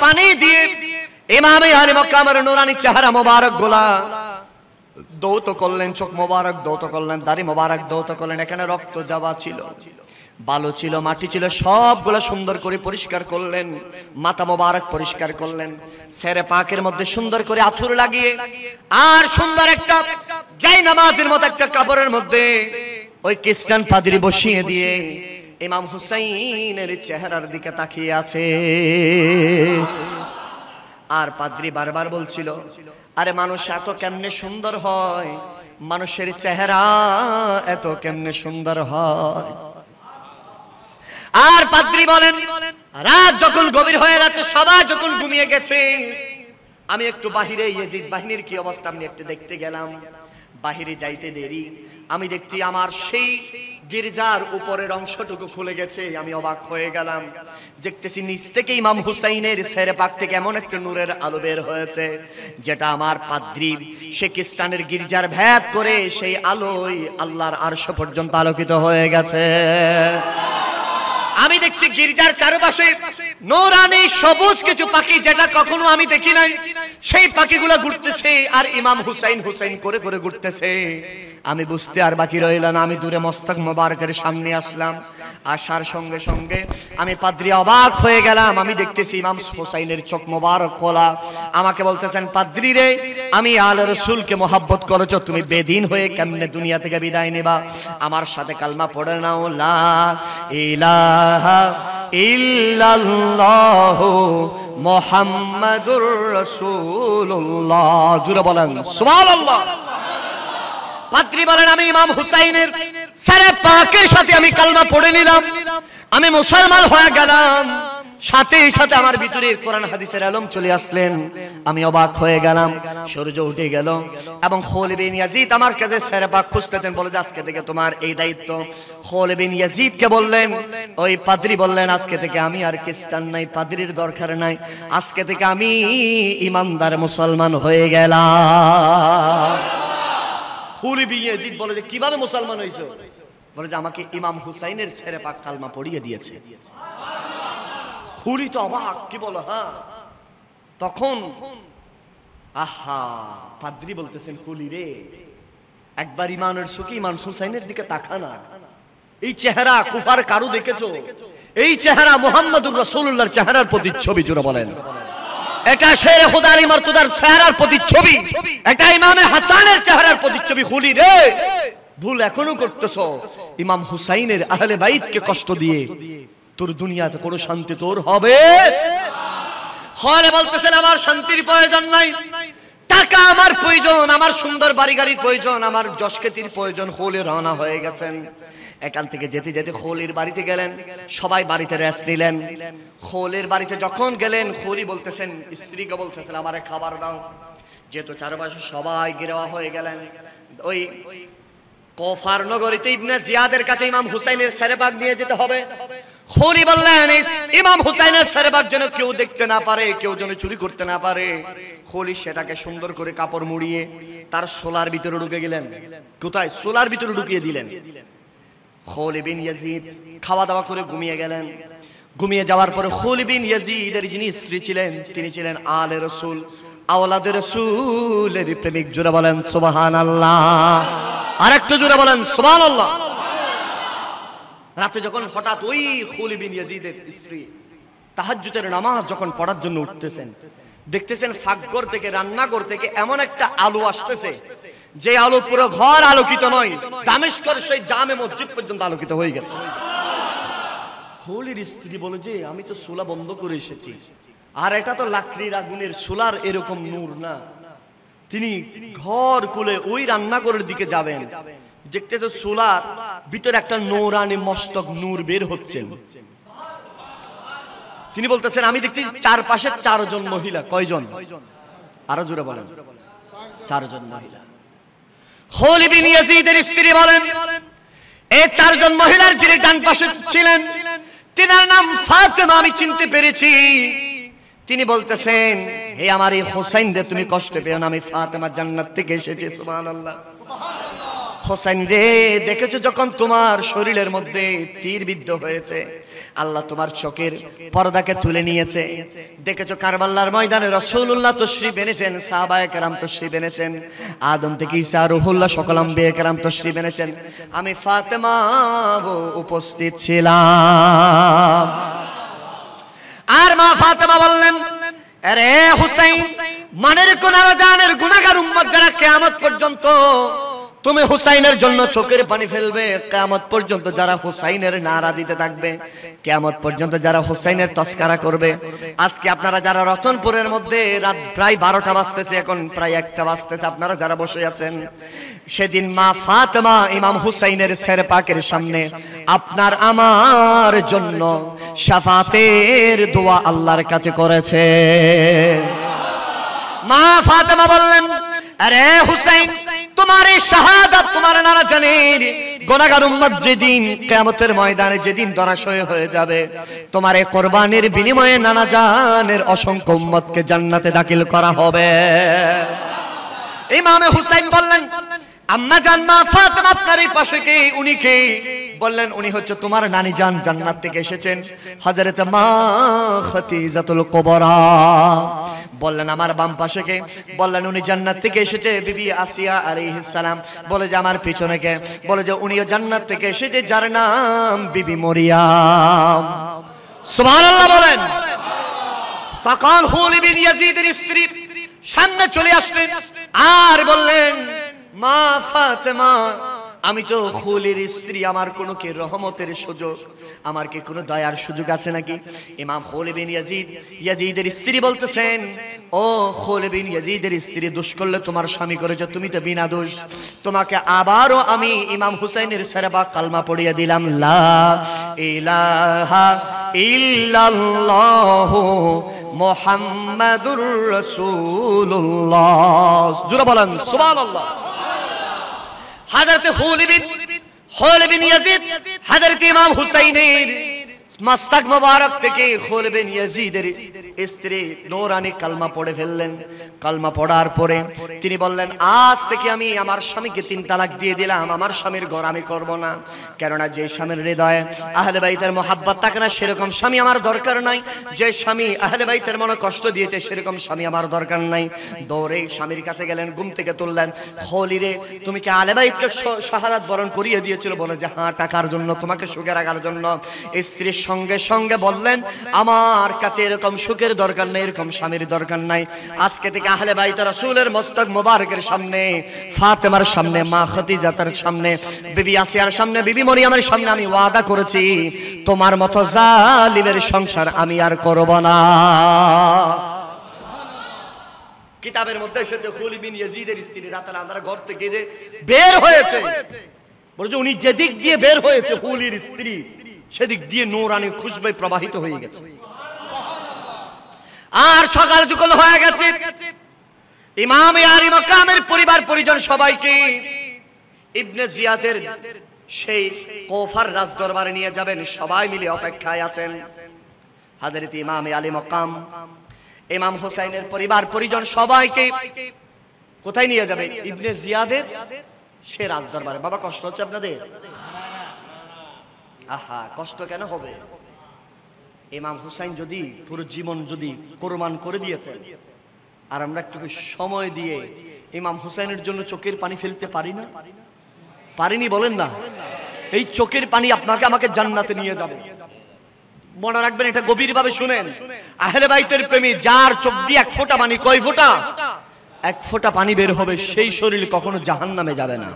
পানি দিয়ে ইমাম আলী মাকামের নুরানি চেহারা মোবারক গোলা দৌত করলেন, চোখ মোবারক দৌত করলেন, দাড়ি মোবারক দৌত করলেন। এখানে রক্ত যাওয়া ছিল, বালু ছিল, মাটি ছিল, সবগুলো সুন্দর করে পরিষ্কার করলেন। মাথা মোবারক পরিষ্কার করলেন, সেরে পাকের মধ্যে সুন্দর করে আথর লাগিয়ে, আর সুন্দর একটা জাই নামাজের মতো একটা কাপড়ের মধ্যে ওই খ্রিস্টান পাদ্রী বসিয়ে দিয়ে ইমাম হুসাইনের চেহারার দিকে তাকিয়ে আছে। আর পাদ্রী বারবার বলছিল, আরে মানুষ এত কেমনে সুন্দর হয়, মানুষের চেহারা এত কেমনে সুন্দর হয়। আর পাদ্রী বলেন, রাত যখন গভীর হয়ে যাচ্ছে, সবাই যখন ঘুমিয়ে গেছে, আমি একটু বাহিরে ইয়াজিদ বাহিনীর কি অবস্থা আমি একটু দেখতে গেলাম। বাহিরে যাইতে দেরি, আমি দেখছি আমার সেই গির্জার উপরের অংশটুকু খুলে গেছে। আমি অবাক হয়ে গেলাম, দেখতেছি নিচ থেকে ইমাম হুসাইনের ছেড়ে পাক থেকে এমন একটা নূরের আলো বের হয়েছে, যেটা আমার পাদ্রীর সে খ্রিস্টানের গির্জার ভেদ করে সেই আলোয় আল্লাহর আরশ পর্যন্ত আলোকিত হয়ে গেছে। আমি দেখছি গির্জার চারপাশে নূরানি সবুজ কিছু পাখি, যেটা কখনো আমি দেখি নাই। সেই পাখিগুলো ঘুরতেছে আর ইমাম হুসাইন হুসাইন করে করে ঘুরতেছে। আমি বুঝতে আর বাকি রইল না, আমি দূরে মস্তক মোবারকের সামনে আসলাম। আসার সঙ্গে সঙ্গে আমি পাদ্রী অবাক হয়ে গেলাম। আমি দেখতেছি ইমাম হুসাইনের চোখ মোবারক খোলা। আমাকে বলতেছেন, পাদ্রী রে, আমি আলে রাসূলকে মহব্বত করেছো, তুমি বেদিন হয়ে কেমনে দুনিয়া থেকে বিদায় নেবা? আমার সাথে কালমা পড়ে নাও, লা ইলাহা ইল্লাল্লাহু মুহাম্মাদুর রাসূলুল্লাহ। জোরে বলেন সুবহানাল্লাহ। পাদ্রী বলেন, আমি ইমাম হুসাইনের ছেড়ে পাকের সাথে আমি কালমা পড়ে নিলাম, আমি মুসলমান হয়ে গেলাম। সাথে সাথে আমার ভিতরে কোরআন হাদিসের আলম চলে আসলেন। আমি অবাক হয়ে গেলাম। সূর্য উঠে গেল এবং খালিদ বিন ইয়াজিদ আমার কাছে ছেড়ে পাক খুঁজতেছেন, বলে যে আজকে থেকে তোমার এই দায়িত্ব। খালিদ বিন ইয়াজিদকে বললেন, ওই পাদ্রী বললেন, আজকে থেকে আমি আর খ্রিস্টান নাই, পাদ্রীর দরকার নাই, আজকে থেকে আমি ইমানদার মুসলমান হয়ে গেলাম। খালিদ বিন ইয়াজিদ বলে যে কিভাবে মুসলমান হইছো? বলে যে আমাকে ইমাম হুসাইনের ছেড়ে পাক কালমা পড়িয়ে দিয়েছে। খুলি তো অবাক, কি বলো? হ্যাঁ। তখন আহা, পাদ্রী বলতেছেন, খুলি রে, একবার ইমানের সুখে ইমাম হুসাইনের দিকে তাকা না। এই চেহারা কুফার কারু দেখেছো? এই চেহারা মুহাম্মদুর রাসূলুল্লাহর চেহারার প্রতিচ্ছবি। জোরে বলেন, এটা শেরে খুদা আলী মারতুদার চেহারার প্রতিচ্ছবি, এটা ইমামে হাসানের চেহারার প্রতিচ্ছবি। খুলি রে, ভুল এখনো করতেছো। ইমাম হুসাইনের আহলে বাইতকে কষ্ট দিয়ে তোর দুনিয়াতে কোনো শান্তি তোর হবে। হলে বলতেছেন আমার শান্তির প্রয়োজন নাই, টাকা আমার প্রয়োজন, আমার সুন্দর বাড়ি গাড়ির প্রয়োজন, আমার যশকেতির প্রয়োজন। হলে রওনা হয়ে গেছেন। এখান থেকে যেতে যেতে খলির বাড়িতে গেলেন, সবাই বাড়িতে রেস্ট নিলেন। খলির বাড়িতে যখন গেলেন, খলি বলতেছেন, স্ত্রীকে বলতেছেন আমারে খাবার দাও। যেহেতু চারপাশে সবাই গিরওয়া হয়ে গেলেন, ওই কুফার নগরীতে ইবনে জিয়াদের কাছে ইমাম হুসাইনের সেরেবাগ নিয়ে যেতে হবে। খলি বললেন ইমাম হুসাইনের সেরেবাগ যেন কেউ দেখতে না পারে, কেউ যেন চুরি করতে না পারে। খলি সেটাকে সুন্দর করে কাপড় মুড়িয়ে তার সোলার ভিতরে ঢুকে গেলেন। কোথায়? সোলার ভিতরে ঢুকিয়ে দিলেন। খলিদ বিন ইয়াজিদ খাওয়া দাওয়া করে ঘুমিয়ে গেলেন। ঘুমিয়ে যাওয়ার পরে খলিদ বিন ইয়াজিদের যিনি স্ত্রী ছিলেন, তিনি ছিলেন আলে রাসূল, আওলাদে রাসূলের প্রেমিক। জোরে বলেন সুবহানাল্লাহ। আরেকটু জোরে বলেন সুবহানাল্লাহ। রাতে যখন হঠাৎ ওই খলিদ বিন ইয়াজিদের স্ত্রী তাহাজ্জুদের নামাজ যখন পড়ার জন্য উঠতেছেন, দেখতেছেন ফাঁকঘর থেকে, রান্নাঘর থেকে এমন একটা আলো আসতেছে যে আলো পুরো ঘর আলোকিত নয়, দামেস্কের সেই জামে মসজিদ পর্যন্ত আলোকিত হয়ে গেছে। খলির স্ত্রী বলে যে আমি তো চুলা বন্ধ করে এসেছি, আর এটা তো লাকড়ির আগুনের চুলার এরকম নূর না। তিনি ঘর খুলে ওই রান্নাঘরের দিকে যাবেন, দেখতেছে চুলার ভিতরে একটা নূরানি মস্তক নূর বের হচ্ছেন। তিনি বলতেছেন আমি দেখছি চারপাশে চারজন মহিলা। কয়জন? আরো জোরে বলেন। চারজন মহিলা। খলিদ বিন ইয়াজিদের স্ত্রী বলেন এই চারজন মহিলার যিনি ডান পাশে ছিলেন তিনার নাম ফাতেমা, আমি চিনতে পেরেছি। তিনি বলতেছেন হে আমার এই হোসেন রে, তুমি কষ্ট পেও না, আমি ফাতেমা জান্নাত থেকে এসেছি। সুবহানাল্লাহ। হোসেন রে, দেখেছো যখন তোমার শরীরের মধ্যে তীর বিদ্ধ হয়েছে, আল্লাহ তোমার চোখের পর্দাকে তুলে নিয়েছে। দেখেছো কারবালার ময়দানে রাসূলুল্লাহ তশরিফ এনেছেন, সাহাবায়ে কেরাম তশরিফ এনেছেন, আদম থেকে ঈসা রূহুল্লাহ সকল আম্বিয়া কেরাম তশরিফ এনেছেন, আমি ফাতেমা উপস্থিত ছিলাম। আর মা ফাতেমা বললেন আরে হুসাইন, মানের কোনারা জানের গুনাহগার উম্মত যারা কিয়ামত পর্যন্ত তুমি হুসাইনের জন্য চোখের পানি ফেলবে, কিয়ামত পর্যন্ত যারা হুসাইনের নারা দিতে থাকবে, কিয়ামত পর্যন্ত যারা হুসাইনের তস্কারা করবে। আজকে আপনারা যারা রতনপুরের মধ্যে রাত প্রায় 12টা বাজতেছে, এখন প্রায় 1টা বাজতেছে, আপনারা যারা বসে আছেন, সেদিন মা ফাতেমা ইমাম হুসাইনের সের পাকের সামনে আপনার আমার জন্য শাফাতের দোয়া আল্লাহর কাছে করেছে। মা ফাতেমা বললেন আরে হুসাইন, তোমার এই শাহাদাত তোমার নানা জানের গুনাহগার উম্মত যেদিন কিয়ামতের ময়দানে যেদিন ধরাশয় হয়ে যাবে, তোমার এই কুরবানির বিনিময়ে নানা জানের অসংখ্য উম্মতকে জান্নাতে দাখিল করা হবে। ইমামে হুসাইন বললেন আম্মা জান মা ফাতেমা আপনার এই পাশে কে? উনি কে? বললেন উনি হচ্ছে তোমার নানি জান, জান্নাত থেকে এসেছেন, হযরত মা খাদিজাতুল কুবরা। বললেন আমার বাম পাশে কে? বললেন উনি জান্নাত থেকে এসেছে, বিবি আসিয়া আলাইহিস সালাম। বলে যে আমার পিছনে কে? বলে যে উনিও জান্নাত থেকে এসেছে, যার নাম বিবি মরিয়ম। সুবহানাল্লাহ বলেন। তখন খলিদ বিন ইয়াজিদের স্ত্রী সামনে চলে আসলেন আর বললেন মা ফাতেমা, আমি তো খলির স্ত্রী, আমার কোনো কি রহমতের সুযোগ, আমার কি কোনো দয়ার সুযোগ আছে নাকি? ইমাম খলিদ বিন ইয়াজিদের স্ত্রী বলতেছেন ও খলিদ বিন ইয়াজিদের স্ত্রী, দোষ করলে তোমার স্বামী করেছে, তুমি তো বিনা দোষ। তোমাকে আবারও আমি ইমাম হুসাইনের সেরবা কালমা পড়িয়ে দিলাম, লা ইলাহা ইল্লাল্লাহু মুহাম্মাদুর রাসূলুল্লাহ। জোরে বলেন সুবহানাল্লাহ। হযরত খলিদ বিন ইয়াজিদ হযরত ইমাম হুসাইনের মস্তক মোবারক থেকে খলিদ বিন ইয়াজিদের স্ত্রী নূরানী কালমা পড়ে ফেললেন। কালমা পড়ার পরে তিনি বললেন আজ থেকে আমি আমার স্বামীকে 3 তালাক দিয়ে দিলাম, আমার স্বামীর ঘর আমি করব না। কেননা যে স্বামীর হৃদয়ে আহলে বাইতের মোহাব্বত থাকে না, সেরকম স্বামী আমার দরকার নাই। যে স্বামী আহলে বাইতের মনে কষ্ট দিয়েছে, সেরকম স্বামী আমার দরকার নাই। দৌড়ে স্বামীর কাছে গেলেন, ঘুম থেকে তুললেন, খলিরে তুমি কি আহলে বাইতকে শাহাদাত বরণ করিয়ে দিয়েছিল? বলে যে হ্যাঁ, টাকার জন্য, তোমাকে সুখে রাখার জন্য। স্ত্রী স্ত্রীর সঙ্গে সঙ্গে বললেন, আমার কাছে এরকম সুখের দরকার নেই, এরকম স্বামীর দরকার নাই। আজকে থেকে আহলে বাইত রাসূলের মস্তক মোবারকের সামনে, ফাতেমার সামনে, মা খাদিজার সামনে, বিবি আসিয়ার সামনে, বিবি মরিয়মের সামনে আমি ওয়াদা করেছি, তোমার মতো জালিমের সংসার আমি আর করব না। কিতাবের মধ্যে এসেছে খুলি বিন ইয়াজিদের স্ত্রী রাতের আন্ধারে ঘর থেকে যে বের হয়েছে, বলছে উনি যেদিক দিয়ে বের হয়েছে খুলির স্ত্রী, সেদিক দিয়ে নূরানি খুশবু প্রবাহিত হয়ে গেছে। আর সকাল যখন হয়ে গেছে, ইমাম আলী মাকামের পরিবার পরিজন সবাইকে ইবনে জিয়াদের সেই কুফার রাজ দরবারে নিয়ে যাবেন, সবাই মিলে অপেক্ষায় আছেন। হযরত ইমাম আলী মাকাম, ইমাম হুসাইনের পরিবার পরিজন সবাইকে কোথায় নিয়ে যাবে? ইবনে জিয়াদের সে রাজ দরবারে। বাবা কষ্ট হচ্ছে আপনাদের? আহা, কষ্ট কেন হবে? ইমাম হুসাইন যদি পুরো জীবন যদি কোরবান করে দিয়েছেন, আর আমরা একটু সময় দিয়ে ইমাম হুসাইনের জন্য চোখের পানি ফেলতে পারি না? পারিনি বলেন না? এই চোখের পানি আপনাকে আমাকে জান্নাতে নিয়ে যাবে। মনে রাখবেন, এটা গভীরভাবে শুনেন। আহলে বাইতের প্রেমী যার চোখ দিয়ে এক ফোঁটা পানি, কয় ফোঁটা? এক ফোঁটা পানি বের হবে, সেই শরীর কখনো জাহান্নামে যাবে না,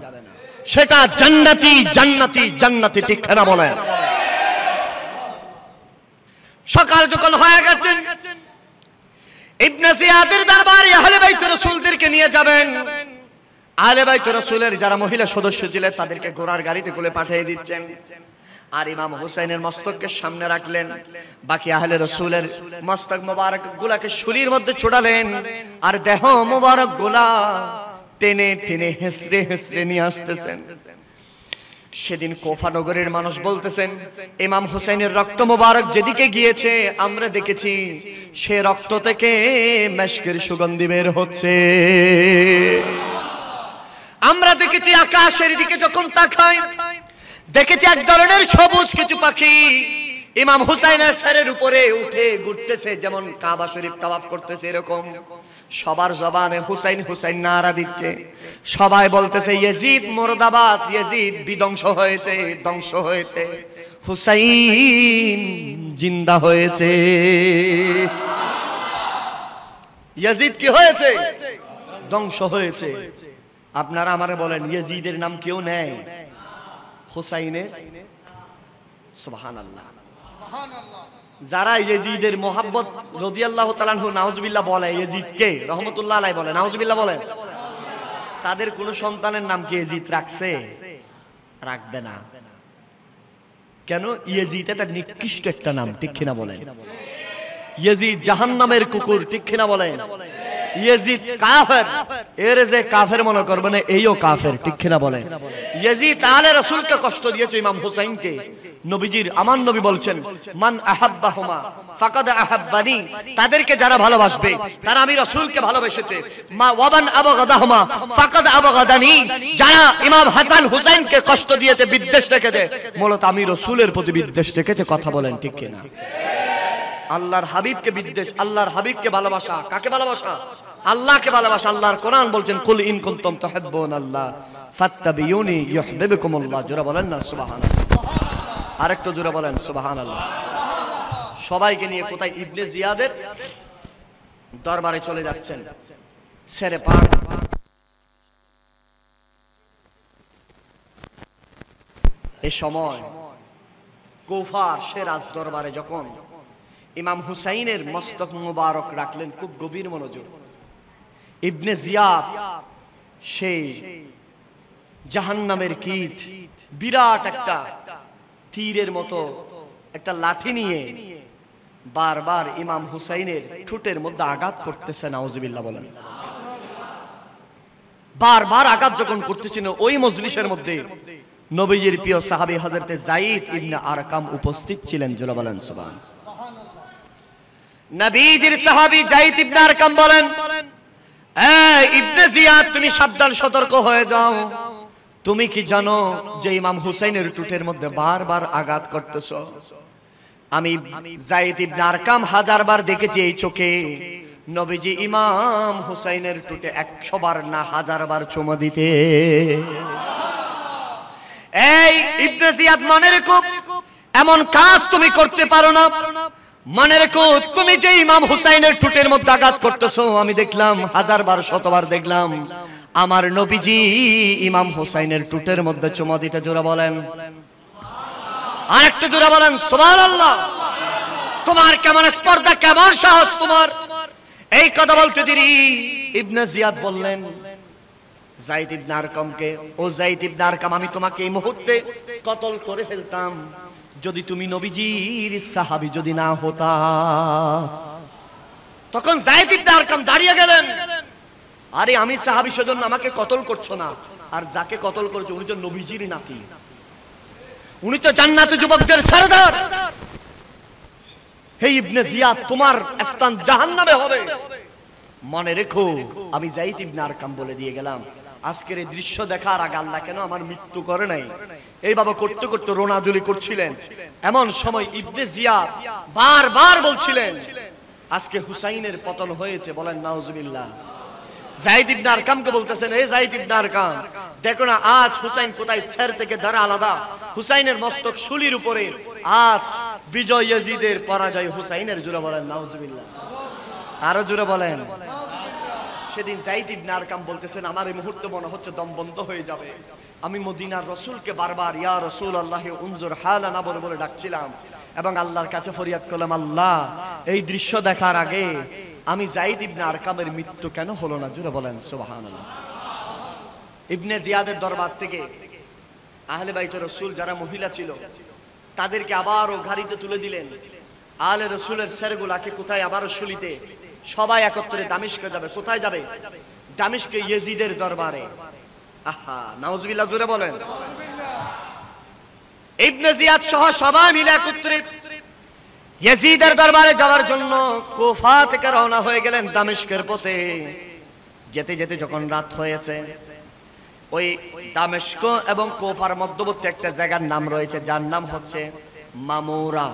সেটা জান্নাতি জান্নাতি জান্নাতি। ঠিক না বলেন? সকাল যখন হয়ে গেছে, ইবনে জিয়াদের দরবারে আহলে বাইত রাসূলদেরকে নিয়ে যাবেন। আহলে বাইত রাসূলের যারা মহিলা সদস্য ছিলেন তাদেরকে ঘোড়ার গাড়িতে করে পাঠিয়ে দিচ্ছেন, আর ইমাম হুসাইনের মস্তককে সামনে রাখলেন। বাকি আহলে রাসূলের মস্তক মোবারক গুলাকে শুলির মধ্যে ছুড়ালেন, আর দেহ মোবারক গুলা টেনে টেনে হেসড়ে হেসড়ে নিয়ে আসতেছেন। সেদিন কুফা নগরের মানুষ বলতেছেন, ইমাম হুসাইনের রক্ত মোবারক যেদিকে গিয়েছে আমরা দেখেছি, সে রক্ত থেকে মেশকের সুগন্ধি বের হচ্ছে। আমরা দেখেছি আকাশের দিকে যখন তাকাই, দেখেছি এক ধরনের সবুজ কিছু পাখি ইমাম হুসাইনের শরীরের উপরে উঠে ঘুরতেছে, যেমন কাবা শরীফ তাওয়াফ করতেছে এরকম। সবার জবানে হুসাইন হুসাইন নারা দিচ্ছে, সবাই বলতেছে ইয়াজিদ মুর্দাবাদ, ইয়াজিদ বিধ্বংস হয়েছে, ধ্বংস হয়েছে, হুসাইন জিন্দা হয়েছে। ইয়াজিদ কি হয়েছে? ধ্বংস হয়েছে। আপনারা আমারে বলেন, ইয়াজিদের নাম কেউ নেয়? হুসাইনের সুবহানাল্লাহ। যারা ইয়াজিদের মুহাব্বত রাদিয়াল্লাহু তাআলা আনহু নাউজুবিল্লাহ বলে, ইয়াজিদকে রহমাতুল্লাহ আলাইহি বলে, নাউজুবিল্লাহ বলে, তাদের কোন সন্তানের নাম কি ইয়াজিদ রাখছে? রাখবে না। কেন? ইয়াজিদ এটা নিকৃষ্ট একটা নাম। ঠিক কিনা বলেন? ইয়াজিদ জাহান্নামের কুকুর। ঠিক কিনা বলেন? ইয়াজিদ কাফের, এর যে কাফের মনে করবে না, এইও কাফের। ঠিক কিনা বলেন? ইয়াজিদ আলে রাসূলকে কষ্ট দিয়েছে, ইমাম হুসাইনকে। নবীজির আমার নবী বলছেন, মান আহাব্বাহুমা ফাকাদ আহাব্বানি, তাদেরকে যারা ভালোবাসবে তারা আমি রাসূলকে ভালোবেসেছে। মা ওয়াবান আবগাদাহুমা ফাকাদ আবগাদানি, যারা ইমাম হাসান হুসাইনকে কষ্ট দিয়েছে, বিদ্বেষ রেখেছে, মূলত আমি রাসূলের প্রতি বিদ্বেষ রেখেছে। কথা বলেন ঠিক কিনা? আল্লাহর হাবিবকে বিদ্বেষ, আল্লাহর হাবিবকে ভালোবাসা। কাকে ভালোবাসা? আল্লাহকে ভালোবাসা। আল্লাহর কোরআন বলছেন, কুল ইন কুনতুম তুহিব্বুনাল্লাহ ফাত্তাবিউনি ইউহিব্বুকুমুল্লাহ। জোরে বলেন না সুবহানাল্লাহ? আরেকটু জোরে বলেন সুবহানাল্লাহ। সবাইকে নিয়ে কোথায়? ইবনে জিয়াদের দরবারে চলে যাচ্ছেন। সেরে পাক এই সময় কুফার সে রাজ দরবারে যখন ইমাম হুসাইনের মস্তক মুবারক রাখলেন, খুব গভীর মনোযোগ। ইবনে জিয়াদ সেই জাহান্নামের কীট, বিরাট একটা তীরের মতো একটা লাঠি নিয়ে বারবার ইমাম হুসাইনের ঠোঁটের মধ্যে আঘাত করতেছে। নাউজুবিল্লাহ বলেন। বারবার আঘাত যখন করতেছেন, ওই মজলিসের মধ্যে নবীজির প্রিয় সাহাবী হযরত যায়েদ ইবনে আরকাম উপস্থিত ছিলেন। জোরে বলেন সুবহানাল্লাহ। নবীজির সাহাবী যায়েদ ইবনে আরকাম বলেন, এই ইবনে জিয়াদ, তুমি সাবধান, সতর্ক হয়ে যাও। তুমি কি জানো যে ইমাম হুসাইনের ঠোঁটের মধ্যে বারবার আঘাত করতেছো? আমি যায়েদ ইবনে আরকাম হাজারবার দেখেছি এই চোখে নবীজি ইমাম হুসাইনের ঠোঁটে 100 বার না 1000 বার চুমো দিতে। এই ইবনে জিয়াদ মনে রেখো, এমন কাজ তুমি করতে পারো না। মনে রেখো, তুমি যে ইমাম হুসাইনের ঠোঁটের মধ্যে আঘাত করতেছো, আমি দেখলাম, হাজারবার শতবার দেখলাম আমার নবীজি ইমাম হুসাইনের ঠোঁটের মধ্যে চুমা দিতে। জোরে বলেন, আর একটু জোরে বলেন সুবহানাল্লাহ। তোমার কেমন স্পর্ধা, কেমন সাহস তোমার! এই কথা বলতে দেরি ইবনে জিয়াদ বললেন যায়েদ ইবনে আরকামকে, ও যায়েদ ইবনে আরকাম, আমি তোমাকে এই মুহূর্তে কতল করে ফেলতাম যদি তুমি নবীজির সাহাবী যদি না হতা। তখন যায়েদ ইবনে আরকাম দাঁড়িয়ে গেলেন, আরে আমি সাহাবী, সেজন্য আমাকে কতল করছো না, আর যাকে কতল করছো উনি তো নবীজির নাতি, উনি তো জান্নাতের যুবকদের সরদার। হে ইবনে জিয়াদ, তোমার স্থান জাহান্নামে হবে। মনে রেখো, আমি যায়েদ ইবনে আরকাম বলে দিয়ে গেলাম। আজকের এই দৃশ্য দেখার আগে আল্লাহ কেন আমার মৃত্যু করে নাই, এইভাবে করতে করতে রোনাজুলি করছিলেন। এমন সময় ইবনে জিয়াদ বারবার বলছিলেন, আজকে হুসাইনের পতন হয়েছে, বলেন নাউজুবিল্লাহ। যায়েদ ইবনে আরকামকে বলতেছেন, এই যায়েদ ইবনে আরকাম, দেখো না আজ হুসাইন কোথায়, সের থেকে ধারা আলাদা, হুসাইনের মস্তক শুলির উপরে। আজ বিজয় ইয়াজিদের পরাজয় হুসাইনের। জোরে বলেন নাউজুবিল্লাহ, আরো জোরে বলেন। সেদিন যায়েদ ইবনে আরকাম বলতেছেন, আমার এই মুহূর্তে মনে হচ্ছে দম বন্ধ হয়ে যাবে। আমি মদিনার রাসূলকে বারবার ইয়া রাসূলুল্লাহ উনজুর হালানা বলে বলে ডাকছিলাম এবং আল্লাহর কাছে ফরিয়াদ করলাম, আল্লাহ এই দৃশ্য দেখার আগে আমি যায়েদ ইবনে আরকামের মৃত্যু কেন হলো না? জোরে বলেন সুবহানাল্লাহ। ইবনে জিয়াদের দরবার থেকে আহলে বাইত রাসূল যারা মহিলা ছিল তাদেরকে আবারও গাড়িতে তুলে দিলেন। আহলে রাসূলের সেরগুলাকে কোথায়? আবারও শুলিতে। সবাই একত্রে দামেস্কে যাবে। কোথায় যাবে? দামেস্কে, ইয়াজিদের দরবারে। আহা, নাউজুবিল্লাহ, জোরে বলেন। ইবনে জিয়াদ সহ সবাই মিলে একত্রে ইয়াজিদের দরবারে যাওয়ার জন্য কুফা থেকে রওনা হয়ে গেলেন দামেস্কের পথে। যেতে যেতে যখন রাত হয়েছে, ওই দামেস্ক এবং কুফার মধ্যবর্তী একটা জায়গার নাম রয়েছে, যার নাম হচ্ছে মামুরা।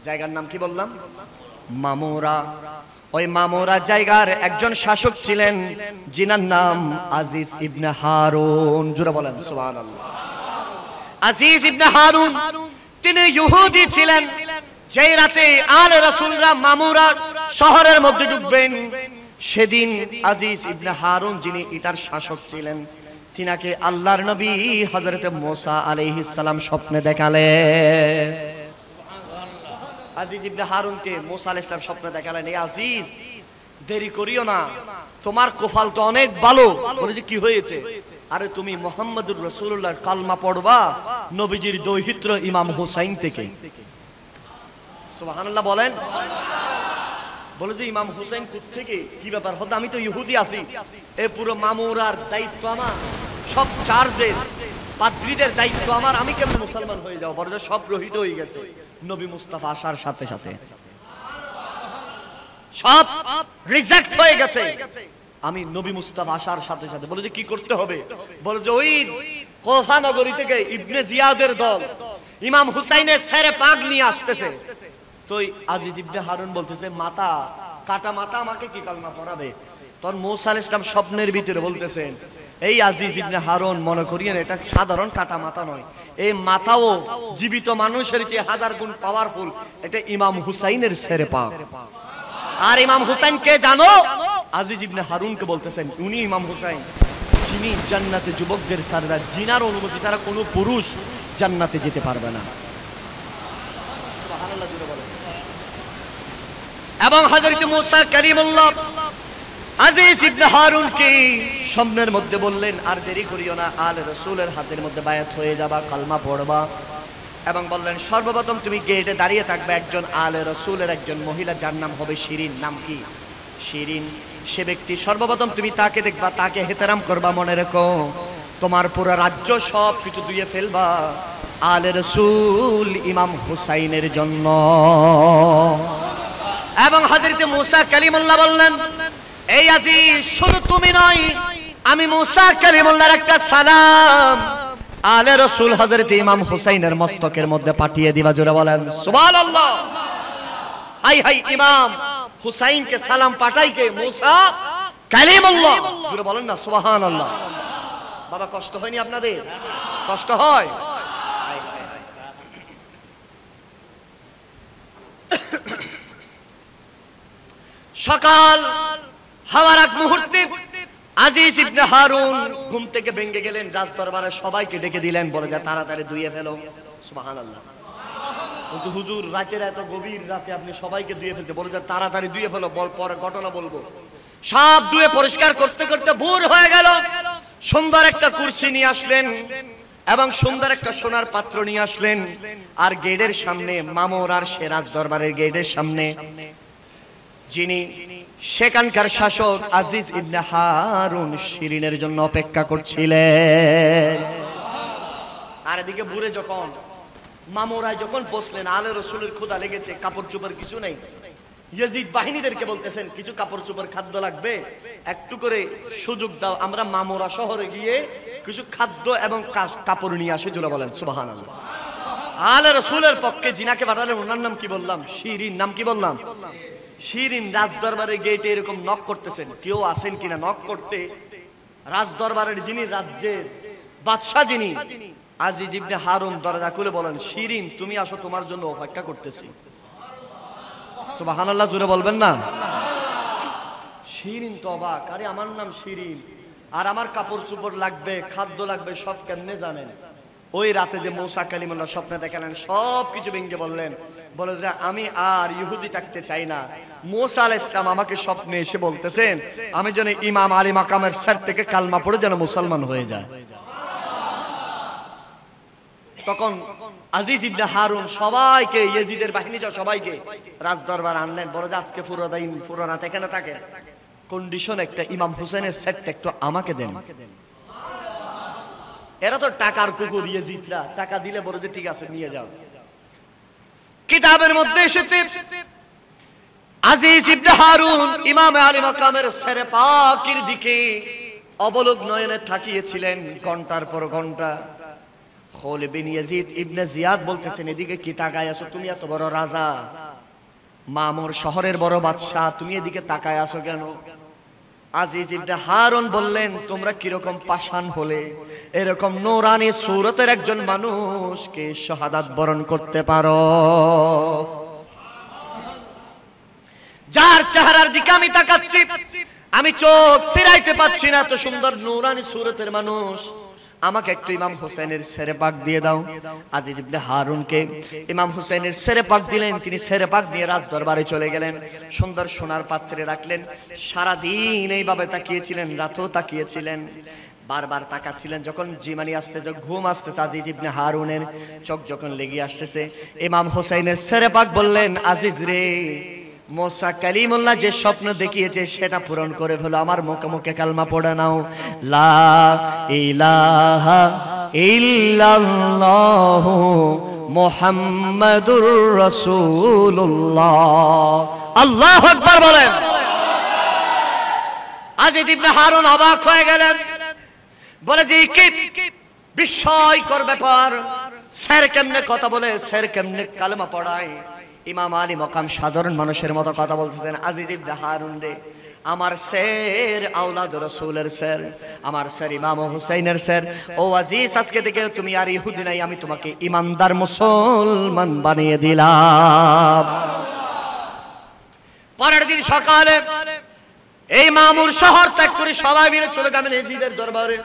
জায়গার নাম কি বললাম? মামুরা। ওই মামুরা জায়গার একজন শাসক ছিলেন, যিনার নাম আজিজ ইবনে হারুন। জোরে বলেন সুবহানাল্লাহ। আজিজ ইবনে হারুন তিনি ইহুদি ছিলেন। যেই রাতে আলে রাসূলরা মামুরা শহরের মধ্যে ঢুকবেন, সেদিন আজিজ ইবনে হারুন যিনি এটার শাসক ছিলেন, তিনাকে আল্লাহর নবী হযরত মুসা আলাইহিস সালাম স্বপ্নে দেখালেন। আজিজ ইবনে হারুনকে মুসা আলাইহিস সালাম স্বপ্নে দেখালেন, এই আজিজ দেরি করিও না, তোমার কপাল তো অনেক ভালো। বলে যে কি হয়েছে? আরে তুমি মুহাম্মদুর রাসূলুল্লাহর কালমা পড়বা নবীজির দৌহিত্র ইমাম হুসাইন থেকে। সুবহানাল্লাহ বলেন। বলে যে ইমাম হুসাইন কোথা থেকে, কি ব্যাপার? হয়তো আমি তো ইহুদি আছি, এই পুরো মামুরার দায়িত্ব আমার, সব চার্জের পাদ্রীদের দায়িত্ব আমার, আমি কেমন মুসলমান হয়ে যাবো? বড় সব রহিত হয়ে গেছে নবী মুস্তাফা আসার সাথে সাথে, সব রিজেক্ট হয়ে গেছে। আমি নবী মুস্তাফা আসার সাথে সাথে বলে যে কি করতে হবে? বলে যে ওই কুফা নগরী থেকে ইবনে জিয়াদের দল ইমাম হুসাইনের সেরে পাক নিয়ে আসতেছে। তো আজিজ ইবনে হারুন বলতেছে, মাতা কাটা মাতা আমাকে কি কালমা পড়াবে? তখন মুসা আলাইহিস সালাম স্বপ্নের ভিতরে বলতেছেন, এই আজিজ ইবনে হারুন, মনে করিয়েন এটা সাধারণ কাটা মাথা নয়, এই মাথাও জীবিত মানুষের চেয়ে হাজার গুণ পাওয়ারফুল। এটা ইমাম হুসাইনের সেরে পাক। আর ইমাম হুসাইন কে জানো? আজিজ ইবনে হারুনকে বলতেছেন, উনি ইমাম হুসাইন, যিনি জান্নাতে যুবকদের সরদার, জিনার অনুমতি ছাড়া কোনো পুরুষ জান্নাতে যেতে পারবে না। সুবহানাল্লাহ জুড়ে বলেন। এবং হযরত মুসা কালিমুল্লাহ আজিজ ইবনে হারুনকে স্বপ্নের মধ্যে বললেন, আর দেরি করিও না, আলে রাসূলের হাতের মধ্যে বায়াত হয়ে যাবা, কালমা পড়বা। এবং বললেন, সর্বপ্রথম তুমি গেটে দাঁড়িয়ে থাকবে একজন আলে রাসূলের একজন মহিলা, যার নাম হবে শিরিন। নাম কি? শিরিন। সে ব্যক্তি সর্বপ্রথম তুমি তাকে দেখবা, তাকে হেতেরাম করবা। মনে রেখো, তোমার পুরো রাজ্য সব কিছু দিয়ে ফেলবা আলে রাসূল ইমাম হুসাইনের জন্য। এবং হযরত মুসা কালিমুল্লাহ বললেন, এই আজিজ, শুধু তুমি নয়, আমি মুসা কালিমুল্লাহর একটা সালাম আলে রাসূল হযরত ইমাম হুসাইনের মস্তকের মধ্যে পাঠিয়ে দিবা। জোরে বলেন সুবহানাল্লাহ। হাই হাই, ইমাম হুসাইনকে সালাম পাঠাই কে? মুসা কালিমুল্লাহ। জোরে বলেন না সুবহানাল্লাহ। বাবা, কষ্ট হয়নি আপনাদের? কষ্ট হয়? সকাল হওয়ার আগ মুহূর্তে আজিজ ইবনে হারুন ঘুম থেকে ভেঙে গেলেন, রাজ দরবারে সবাইকে ডেকে দিলেন, বলে যা তাড়াতাড়ি ধুয়ে ফেলো। সুবহানাল্লাহ। কিন্তু হুজুর রাতের এত গভীর রাতে আপনি সবাইকে ধুয়ে ফেলতে, বলে যা তাড়াতাড়ি ধুয়ে ফেলো, পরে ঘটনা বলবো। সব ধুয়ে পরিষ্কার করতে করতে ভোর হয়ে গেল। সুন্দর একটা কুরসি নিয়ে আসলেন এবং সুন্দর একটা সোনার পাত্র নিয়ে আসলেন, আর গেটের সামনে মামুর আর সিরাজ দরবারের গেটের সামনে যিনি সেখানকার শাসক আজিজ ইবনে হারুন শিরিনের জন্য অপেক্ষা করছিলেন। আর এদিকে বুড়ে যখন মামুরাই যখন বসলেন, আলে রসুলের ক্ষুধা লেগেছে, কাপড় চোপড় কিছু নেই। ইয়াজিদ বাহিনীদেরকে বলতেছেন কিছু কাপড় চোপড় খাদ্য লাগবে, একটু করে সুযোগ দাও, আমরা মামুরা শহরে গিয়ে কিছু খাদ্য এবং কাপড় নিয়ে আসে। জোরা বলেন সুবহানাল্লাহ। আলে রসুলের পক্ষে জিনাকে পাঠালেন, ওনার নাম কি বললাম? শিরিন। নাম কি বললাম? শিরিন। রাজ দরবারের গেটে এরকম নক করতেছেন, কেউ আসেন কিনা নক করতে। রাজ দরবারের যিনি রাজ্যের বাদশা, যিনি আজিজ ইবনে হারুন দরজা খুলে বলেন, শিরিন তুমি আসো, তোমার জন্য অপেক্ষা করতেছি। সুবহানাল্লাহ। জোরে বলবেন না? শিরিন তো অবাক, আরে আমার নাম শিরিন আর আমার কাপড় চোপড় লাগবে, খাদ্য লাগবে, সব কেমনে জানেন? ওই রাতে যে মূসা কালিমুল্লাহ স্বপ্নে দেখালেন, সব কিছু ভেঙে বললেন, বলে যে আমি আর ইহুদি থাকতে চাই না। মূসা আলাইহিস সালাম আমাকে স্বপ্নে এসে বলতেছেন আমি যেন ইমাম আলী মাকামের স্যার থেকে কালমা পড়ে যেন মুসলমান হয়ে যায়। তখন আজিজ ইবনে হারুন সবাইকে, ইয়াজিদের বাহিনী সবাইকে রাজ দরবার আনলেন, বলে যে আজকে পুরোনা থেকে না থাকে, কন্ডিশন একটা, ইমাম হুসেনের সেটটা একটু আমাকে দেন। এরা তো টাকার কুকুর, ইয়াজিদরা টাকা দিলে বলে যে ঠিক আছে নিয়ে যাও। কিতাবের মধ্যে এসেছে আজিজ ইবনে হারুন ইমাম আলী মাকামের সেরে পাকের দিকে অবলোক নয়নে তাকিয়েছিলেন ঘন্টার পর ঘন্টা। খালিদ বিন ইয়াজিদ ইবনে জিয়াদ বলতেছেন, এদিকে কি তাকায় আছো? তুমি এত বড় রাজা, মামুর শহরের বড় বাদশা, তুমি এদিকে তাকায় আছো কেন? আজিজ ইবনে হারুন বললেন, তোমরা কিরকম পাষাণ হলে এরকম নূরানি সুরতের একজন মানুষকে শাহাদাত বরণ করতে পারো, যার চেহারার দিকে আমি তাকাচ্ছি, আমি চোখ ফিরাইতে পাচ্ছি না, এত সুন্দর নূরানি সুরতের মানুষ, আমাকে একটু ইমাম হুসাইনের সেরে পাক দিয়ে দাও। আজিজ ইবনে হারুনকে ইমাম হুসাইনের সেরে পাক দিলেন, তিনি সেরে পাক নিয়ে রাজ দরবারে চলে গেলেন, সুন্দর সোনার পাত্রে রাখলেন। সারা দিন এইভাবে তাকিয়েছিলেন, রাতেও তাকিয়েছিলেন, বারবার তাকাচ্ছিলেন। যখন জিমানি আসতেছে, ঘুম আসতেছে, আজিজ ইবনে হারুনের চোখ যখন লেগে আসতেছে, ইমাম হুসাইনের সেরে পাক বললেন, আজিজ রে, মূসা কালিমুল্লাহ যে স্বপ্ন দেখিয়েছে সেটা পূরণ করে ফেলো, আমার মুখে মুখে কালমা পড়ে নাও, লা ইলাহা ইল্লাল্লাহু মুহাম্মাদুর রাসূলুল্লাহ। আল্লাহু আকবার বলেন। আজিজ ইবনে হারুন অবাক হয়ে গেলেন, বলে যে কি বিস্ময়কর ব্যাপার, স্যার কেমনে কথা বলে, স্যার কেমনে কালেমা পড়ায়। ইমাম আলী মাকাম সাধারণ মানুষের মতো কথা বলতেছেন, আজিজ ইবনে হারুন রে, আমার স্যার আওলাদ রাসূলের স্যার, আমার স্যার ইমাম হুসাইনের স্যার, ও আজিজ আজকে থেকে তুমি আর ইহুদি নাই, আমি তোমাকে ইমানদার মুসলমান বানিয়ে দিলাম। পরের দিন সকালে এই মামুর শহর ত্যাগ করে সবাই মিলে চলে যাবেন এজিদের দরবারে।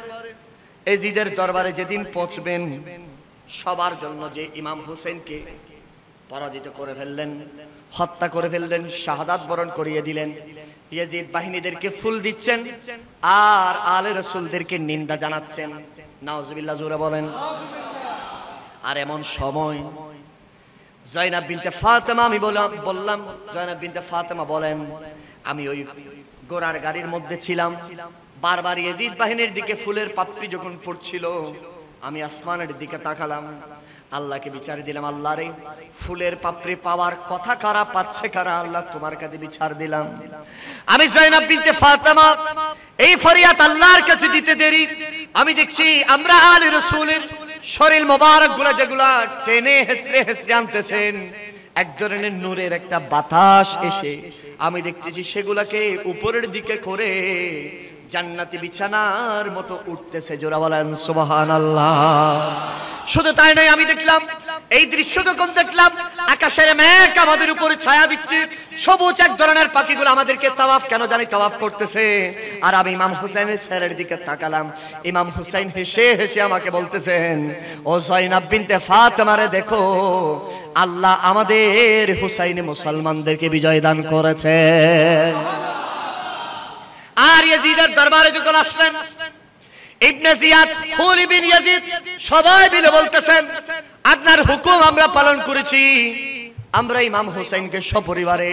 এজিদের দরবারে যেদিন পৌঁছবেন, সবার জন্য যে ইমাম হুসেনকে পরাজিত করে ফেললেন, হত্যা করে ফেললেন, শাহাদাত বরণ করিয়ে দিলেন, ইয়াজিদ বাহিনীদেরকে ফুল দিচ্ছেন আর আলে রাসূলদেরকে নিন্দা জানাচ্ছেন। নাউজুবিল্লাহ, জোরে বলেন। আর এমন সময় যায়নাব বিনতে ফাতেমা, আমি বললাম যায়নাব বিনতে ফাতেমা বলেন, আমি ওই ঘোড়ার গাড়ির মধ্যে ছিলাম, বারবার ইয়াজিদ বাহিনীর দিকে ফুলের পাপড়ি যখন পড়ছিল, আমি আসমানের দিকে তাকালাম, আল্লাহকে বিচার দিলাম, আল্লাহ রে, ফুলের পাপড়ি পাওয়ার কথা কারা, পাচ্ছে কারা, আল্লাহ তোমার কাছে বিচার দিলাম। আমি যায়নাব বিনতে ফাতেমা এই ফরিয়াদ আল্লাহর কাছে দিতে দেরি, আমি দেখছি আমরা আলে রাসূলের শরীর মোবারক গুলা যেগুলা টেনে হেসড়ে হেসড়ে আনতেছেন, এক ধরনের নূরের একটা বাতাস এসে আমি দেখতেছি সেগুলাকে উপরের দিকে করে জান্নাতি বিছানার মতো উঠতেছে। জোরা বলেন সুবহানাল্লাহ। শুধু তাই নয়, আমি দেখলাম এই দৃশ্য যখন দেখলাম, আকাশের মেঘ আমাদের উপরে ছায়া দিচ্ছে, সবুজ এক ধরনের পাখিগুলো আমাদেরকে তাওয়াফ কেন জানি তাওয়াফ করতেছে। আর আমি ইমাম হুসাইনের ছেলের দিকে তাকালাম, ইমাম হুসাইন হেসে হেসে আমাকে বলতেছেন, ও যায়েনব বিনতে ফাতেমারে দেখো, আল্লাহ আমাদের হুসাইনে মুসলমানদেরকে বিজয় দান করেছেন। আর ইয়াজিদের দরবারে যখন আসলেন, ইবনে জিয়াদ, খুলি বিন ইয়াজিদ সবাই মিলে বলতেছেন, আপনার হুকুম আমরা পালন করেছি, আমরা ইমাম হুসাইনকে সপরিবারে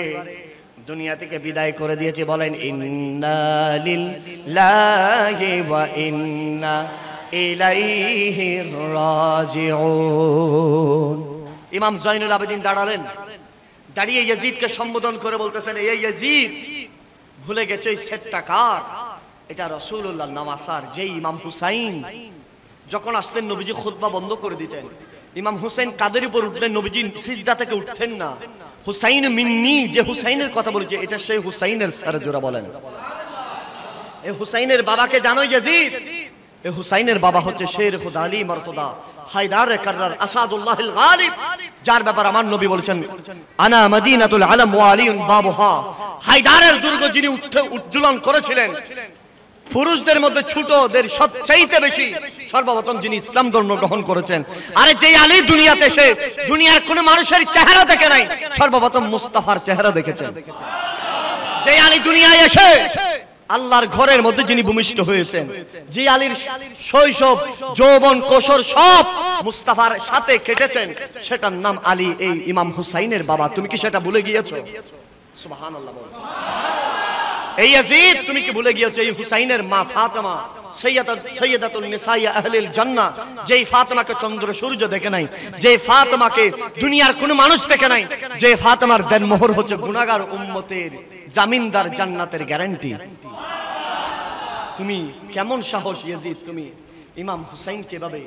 দুনিয়া থেকে বিদায় করে দিয়েছি। বলেন ইন্না লিল্লাহি ওয়া ইন্না ইলাইহি রাজিউন। ইমাম জয়নুল আবেদিন দাঁড়ালেন, দাঁড়িয়ে ইয়াজিদকে সম্বোধন করে বলতেছেন, এই ইয়াজিদ, ভুলে গেছো এই সেটটা কার? এটা রাসূলুল্লাহ নওয়াসার। যেই ইমাম হুসাইন যখন আসতেন নবীজি খুতবা বন্ধ করে দিতেন, ইমাম হুসাইন কাদের উপর উঠলেন, নবীজি সিজদা থেকে উঠতেন না। হুসাইন মিন্নি, যে হুসাইনের কথা বলেছে, এটা সেই হুসাইনের সারে জোড়া বলেন। এই হুসাইনের বাবাকে জানো ইয়াজিদ? এই হুসাইনের বাবা হচ্ছে শের খুদা আলী মারতুদা হায়দার কাররার আসাদুল্লাহিল গালিব, যার ব্যাপার আমার নবী বলেছেন, আনা মদিনাতুল আলম ওয়া আলিউন বাবুহা। হায়দারের দুর্গ যিনি উজ্জ্বলন করেছিলেন, পুরুষদের মধ্যে ছোটদের সবচাইতে বেশি সর্বপ্রথম যিনি ইসলাম ধর্ম গ্রহণ করেছেন। আরে যে আলী দুনিয়াতে এসে দুনিয়ার কোন মানুষের চেহারা দেখে নাই, সর্বপ্রথম মুস্তাফার চেহারা দেখেছেন। যে আলী দুনিয়ায় এসে আল্লাহর ঘরের মধ্যে যিনি ভূমিষ্ঠ হয়েছেন, যে আলীর শৈশব যৌবন কৈশোর সব মুস্তাফার সাথে কেটেছেন, সেটার নাম আলী, এই ইমাম হুসাইনের বাবা। তুমি কি সেটা ভুলে গিয়েছো? সুবহানাল্লাহ। এই ইয়াজিদ, তুমি কি ভুলে গিয়েছো এই হুসাইনের মা ফাতেমা সাইয়্যিদাতুন নিসাই আহলিল জান্নাহ, যেই ফাতেমাকে চন্দ্র সূর্য দেখে নাই, যে ফাতেমাকে দুনিয়ার কোনো মানুষ দেখে নাই, যে ফাতেমার দেনমোহর হচ্ছে গুনাহগার উম্মতের জামিনদার জান্নাতের গ্যারান্টি। তুমি কেমন সাহস ইয়াজিদ, তুমি ইমাম হুসাইনকে এভাবে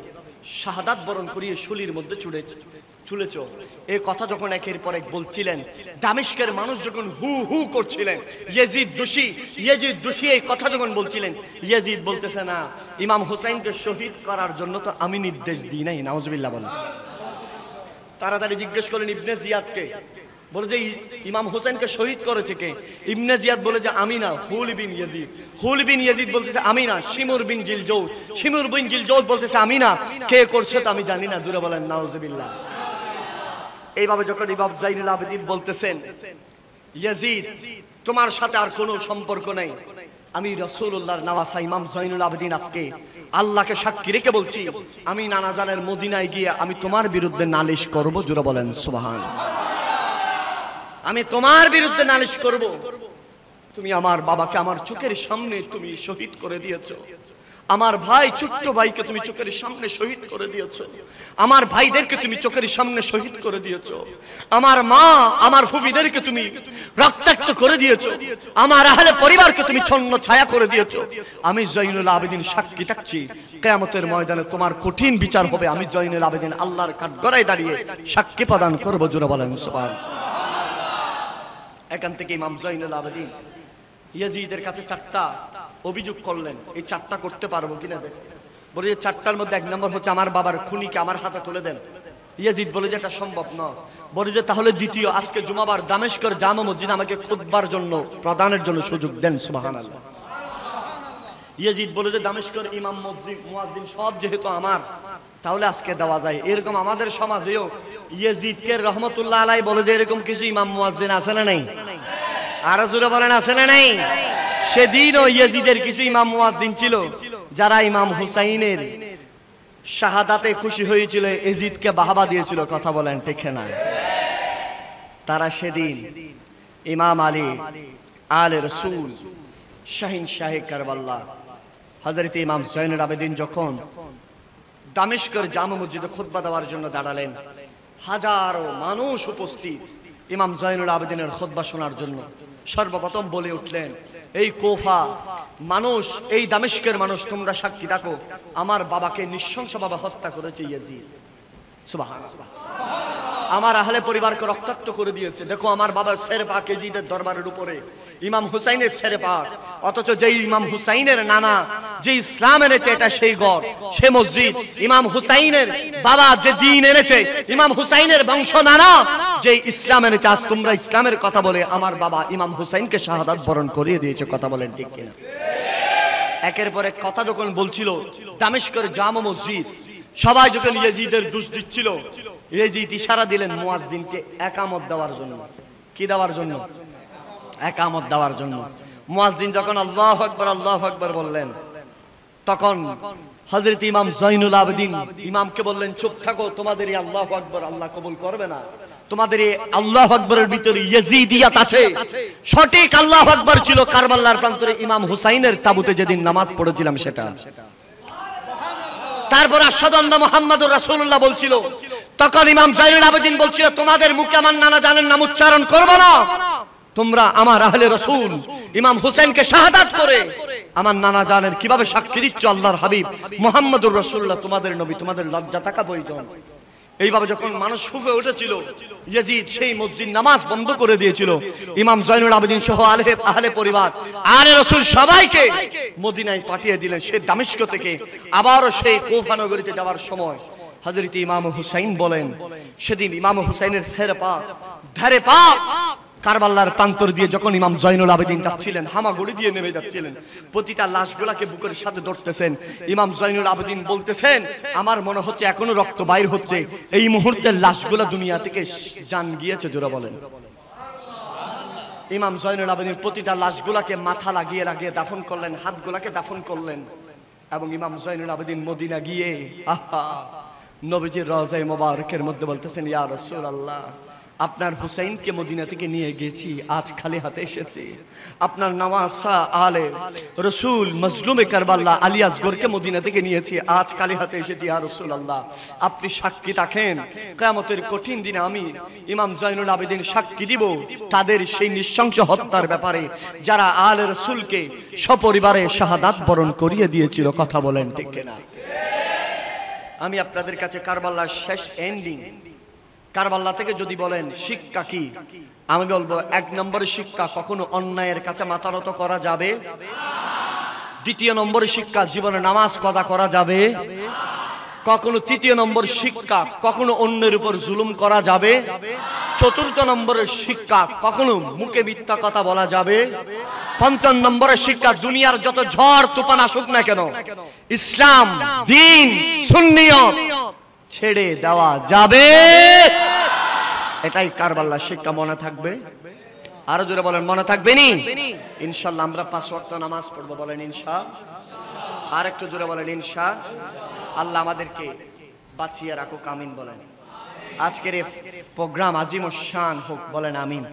শাহাদাত বরণ করিয়ে শুলির মধ্যে তুলেছ? এই কথা যখন একের পর এক বলছিলেন, দামেস্কের মানুষ যখন হু হু করছিলেন, ইয়াজিদ দোষী, ইয়াজিদ দোষী, এই কথা যখন বলছিলেন, ইয়াজিদ বলতেছে, না, ইমাম হুসাইনকে শহীদ করার জন্য তো আমি নির্দেশ দিই নাই। নাউজুবিল্লাহ বলেন। তাড়াতাড়ি জিজ্ঞেস করলেন ইবনে জিয়াদকে, বলে যে ইমাম হুসাইনকে শহীদ করেছে কে? ইবনে জিয়াদ বলে যে আমি না, হুল বিন ইয়াজিদ। হুল বিন ইয়াজিদ বলতেছে আমি না, শিমুর বিন জিলজৌদ। শিমুর বিন জিলজৌদ বলতেছে আমি না, কে করছে তো আমি জানি না। জোরে বলেন নাউজুবিল্লাহ। এইভাবে যখন ইমাম জাইনুল আবেদিন বলতেছেন, ইয়াজিদ তোমার সাথে আর কোনো সম্পর্ক নাই, আমি রাসূলুল্লাহর নওয়াসা ইমাম জাইনুল আবেদিন আজকে আল্লাহকে সাক্ষী রেখে বলছি, আমি নানা জানের মদিনায় গিয়ে আমি তোমার বিরুদ্ধে নালিশ করব। জোরে বলেন সুবহানাল্লাহ। আমি তোমার বিরুদ্ধে নালিশ করব। তুমি আমার বাবাকে আমার চোখের সামনে তুমি শহীদ করে দিয়েছো, আমার ভাই ছোট্ট ভাইকে তুমি চোখের সামনে শহীদ করে দিয়েছো, আমার ভাইদেরকে তুমি চোখের সামনে শহীদ করে দিয়েছো, আমার মা আমার ফুফিদেরকে তুমি রক্তাক্ত করে দিয়েছো, আমার আহলে পরিবারকে তুমি ছন্ন ছায়া করে দিয়েছো। আমি জয়নুল আবেদিন সাক্ষী থাকছি, কিয়ামতের ময়দানে তোমার কঠিন বিচার হবে। আমি জয়নুল আবেদিন আল্লাহর কাঠগড়ায় দাঁড়িয়ে সাক্ষী প্রদান করব। জোরে বলেন সুবহানাল্লাহ। এখান থেকে ইমাম জয়নুল আবেদিন ইয়াজিদের কাছে 4টা অভিযোগ করলেন, এই 4টা করতে পারবো কিনা দেখ। বলে যে 4টার মধ্যে 1 নম্বর হচ্ছে আমার বাবার খুনিকে আমার হাতে তুলে দেন। ইয়াজিদ বলে যে এটা সম্ভব নয়। বলে যে তাহলে দ্বিতীয়, আজকে জুমাবার দামেস্কের জামে মসজিদে আমাকে খুতবার জন্য প্রদানের জন্য সুযোগ দেন। সুবহানাল্লাহ। ইয়াজিদ বলে যে দামেস্কের ইমাম মসজিদ মুয়াজ্জিন সব যেহেতু আমার, তাহলে আজকে দেওয়া যায়। এরকম আমাদের সমাজেও ইয়াজিদকে রহমতুল্লাহ আলাইহি বলে যে এরকম কিছু ইমাম মুয়াজ্জিন আছে না নাই? আর জোরে বলেন আছে না নাই? সেদিনও ইয়াজিদের কিছু ইমাম মুয়াজ্জিন ছিল যারা ইমাম হুসাইনের শাহাদাতে খুশি হয়েছিল, ইয়াজিদকে বাহবা দিয়েছিল। কথা বলেন ঠিক না? তারা সেদিন ইমাম আলী আলে রাসূল শাহিন শাহে কারবালাহ হযরত ইমাম জয়নুল আবেদিন যখন দামেস্কের জামে মসজিদে খুতবা দেওয়ার জন্য দাঁড়ালেন, হাজারো মানুষ উপস্থিত ইমাম জয়নুল আবেদিনের খুতবা শোনার জন্য। সর্বপ্রথম বলে উঠলেন, এই কোফা মানুষ, এই দামেস্কের মানুষ, তোমরা সাক্ষী থাকো, আমার বাবাকে নৃশংসভাবে হত্যা করেছে ইয়াজিদ। সুবহানাল্লাহ। আমার আহলে পরিবারকে রক্তাক্ত করে দিয়েছে। দেখো আমার বাবা শেরপাক এজিদের দরবারের উপরে ইমাম হুসাইনের শেরপাক, অথচ যেই ইমাম হুসাইনের নানা যে ইসলাম এনেছে এটা সেই ঘর, সে মসজিদ। ইমাম হুসাইনের বাবা যে দ্বীন এনেছে, ইমাম হুসাইনের বংশ নানা যে ইসলাম এনেছে, আজ তোমরা ইসলামের কথা বলে আমার বাবা ইমাম হুসাইনকে শাহাদাত বরণ করিয়ে দিয়েছে। কথা বলেন ঠিক কিনা? একের পর এক কথা যখন বলছিল, দামেস্কের জামা মসজিদ সবাই যখন ইয়াজিদের দোষ দিচ্ছিল, ইয়াজিদ ইশারা দিলেন মুয়াজ্জিনকে একামত দেওয়ার জন্য। কি দেওয়ার জন্য? একামত দেওয়ার জন্য। মুয়াজ্জিন যখন আল্লাহু আকবার বললেন, তখন হযরত ইমাম জয়নুল আবেদিন ইমামকে বললেন, চুপ থাকো, তোমাদের এই আল্লাহু আকবার আল্লাহ কবুল করবে না। তোমাদের এই আল্লাহু আকবারের ভিতরে ইয়াজিদিয়াত আছে। সঠিক আল্লাহু আকবার ছিল কারবালার প্রান্তরে ইমাম হুসাইনের তাবুতে যেদিন নামাজ পড়েছিলাম সেটা। তারপর আশহাদু আন্না মুহাম্মাদুর রাসূলুল্লাহ বলছিল, তখন ইমাম জয়নুল আবেদিন বলছিল, তোমাদের মুখে আমার নানা জানের নাম উচ্চারণ করবে না, তোমরা আমার আহলে রাসূল ইমাম হুসাইনকে শাহাদাত করে আমার নানা জানের কিভাবে সাক্ষী দিচ্ছ আল্লাহর হাবিব মুহাম্মাদুর রাসূলুল্লাহ তোমাদের নবী, তোমাদের লজ্জা থাকা প্রয়োজন। এইভাবে যখন মানুষ ফুফে উঠেছিল, ইয়াজিদ সেই মসজিদ নামাজ বন্ধ করে দিয়েছিল। ইমাম জয়নুল আবেদিন সহ আহলে পরিবার আহলে রাসূল সবাইকে মদিনায় পাঠিয়ে দিলেন। সে দামেস্ক থেকে আবারও সেই কুফা নগরীতে যাওয়ার সময় হযরত ইমাম হুসাইন বলেন, সেদিন ইমাম হুসাইনের শেরপাক ধারে পাক কারবালার প্রান্তর দিয়ে যখন ইমাম জয়নুল আবেদিন যাচ্ছিলেন, হামাগুড়ি দিয়ে নেমে যাচ্ছিলেন, প্রতিটা লাশগুলাকে বুকের সাথে ধরতেছেন। ইমাম জয়নুল আবেদিন বলতেছেন, আমার মনে হচ্ছে এখনো রক্ত বাইর হচ্ছে, এই মুহূর্তের লাশগুলা দুনিয়া থেকে জান গিয়েছে। জোরে বলেন। ইমাম জয়নুল আবেদিন প্রতিটা লাশগুলাকে মাথা লাগিয়ে লাগিয়ে দাফন করলেন, হাতগুলাকে দাফন করলেন। এবং ইমাম জয়নুল আবেদিন মদিনা গিয়ে নবীজির রওজায়ে মোবারকের মধ্যে বলতেছেন, ইয়া রাসূলুল্লাহ, আপনার হুসাইনকে মদিনা থেকে নিয়ে গেছি, আজ খালি হাতে এসেছি। আপনার নওয়াসা আলে রাসূল মজলুমে কারবালা আলী আসগরকে মদিনা থেকে নিয়েছি, আজ খালি হাতে এসেছি। ইয়া রাসূলুল্লাহ, আপনি সাক্ষী রাখেন, কিয়ামতের কঠিন দিনে আমি ইমাম জয়নুল আবেদিন সাক্ষী দিব তাদের সেই নৃশংস হত্যার ব্যাপারে যারা আলে রাসূলকে সপরিবারে শাহাদাত বরণ করিয়ে দিয়েছিল। কথা বলেন ঠিক কিনা? আমি আপনাদের কাছে কারবালার শেষ এন্ডিং, কারবালা থেকে যদি বলেন শিক্ষা কি, আমি বলবো 1 নম্বরের শিক্ষা, কখনো অন্যায়ের কাছে মাথা নত করা যাবে। 2 নম্বরের শিক্ষা, জীবনে নামাজ কাজা করা যাবে। কখনো 3 নম্বর শিক্ষা, কখনো অন্যের উপর জুলুম করা যাবে। 4 নম্বরের শিক্ষা, কখনো মুখে মিথ্যা কথা বলা যাবে। 5 নম্বরের শিক্ষা, দুনিয়ার যত ঝড় তুফান আসুক না কেন, ইসলাম দ্বীন সুন্নিয়ত ছেড়ে দেওয়া যাবে। এটাই কারবালার শিক্ষা। মনে থাকবে? আরো জোরে বলেন, মনে থাকবে নি? ইনশাআল্লাহ আমরা 5 ওয়াক্ত নামাজ পড়বো। বলেন ইনশাআল্লাহ। আর একটু জোরে বলেন ইনশাআল্লাহ। আল্লাহ আমাদেরকে বাঁচিয়ে রাখুক, আমিন বলেন। আজকের এই প্রোগ্রাম আজিমুশ শান হোক, বলেন আমিন।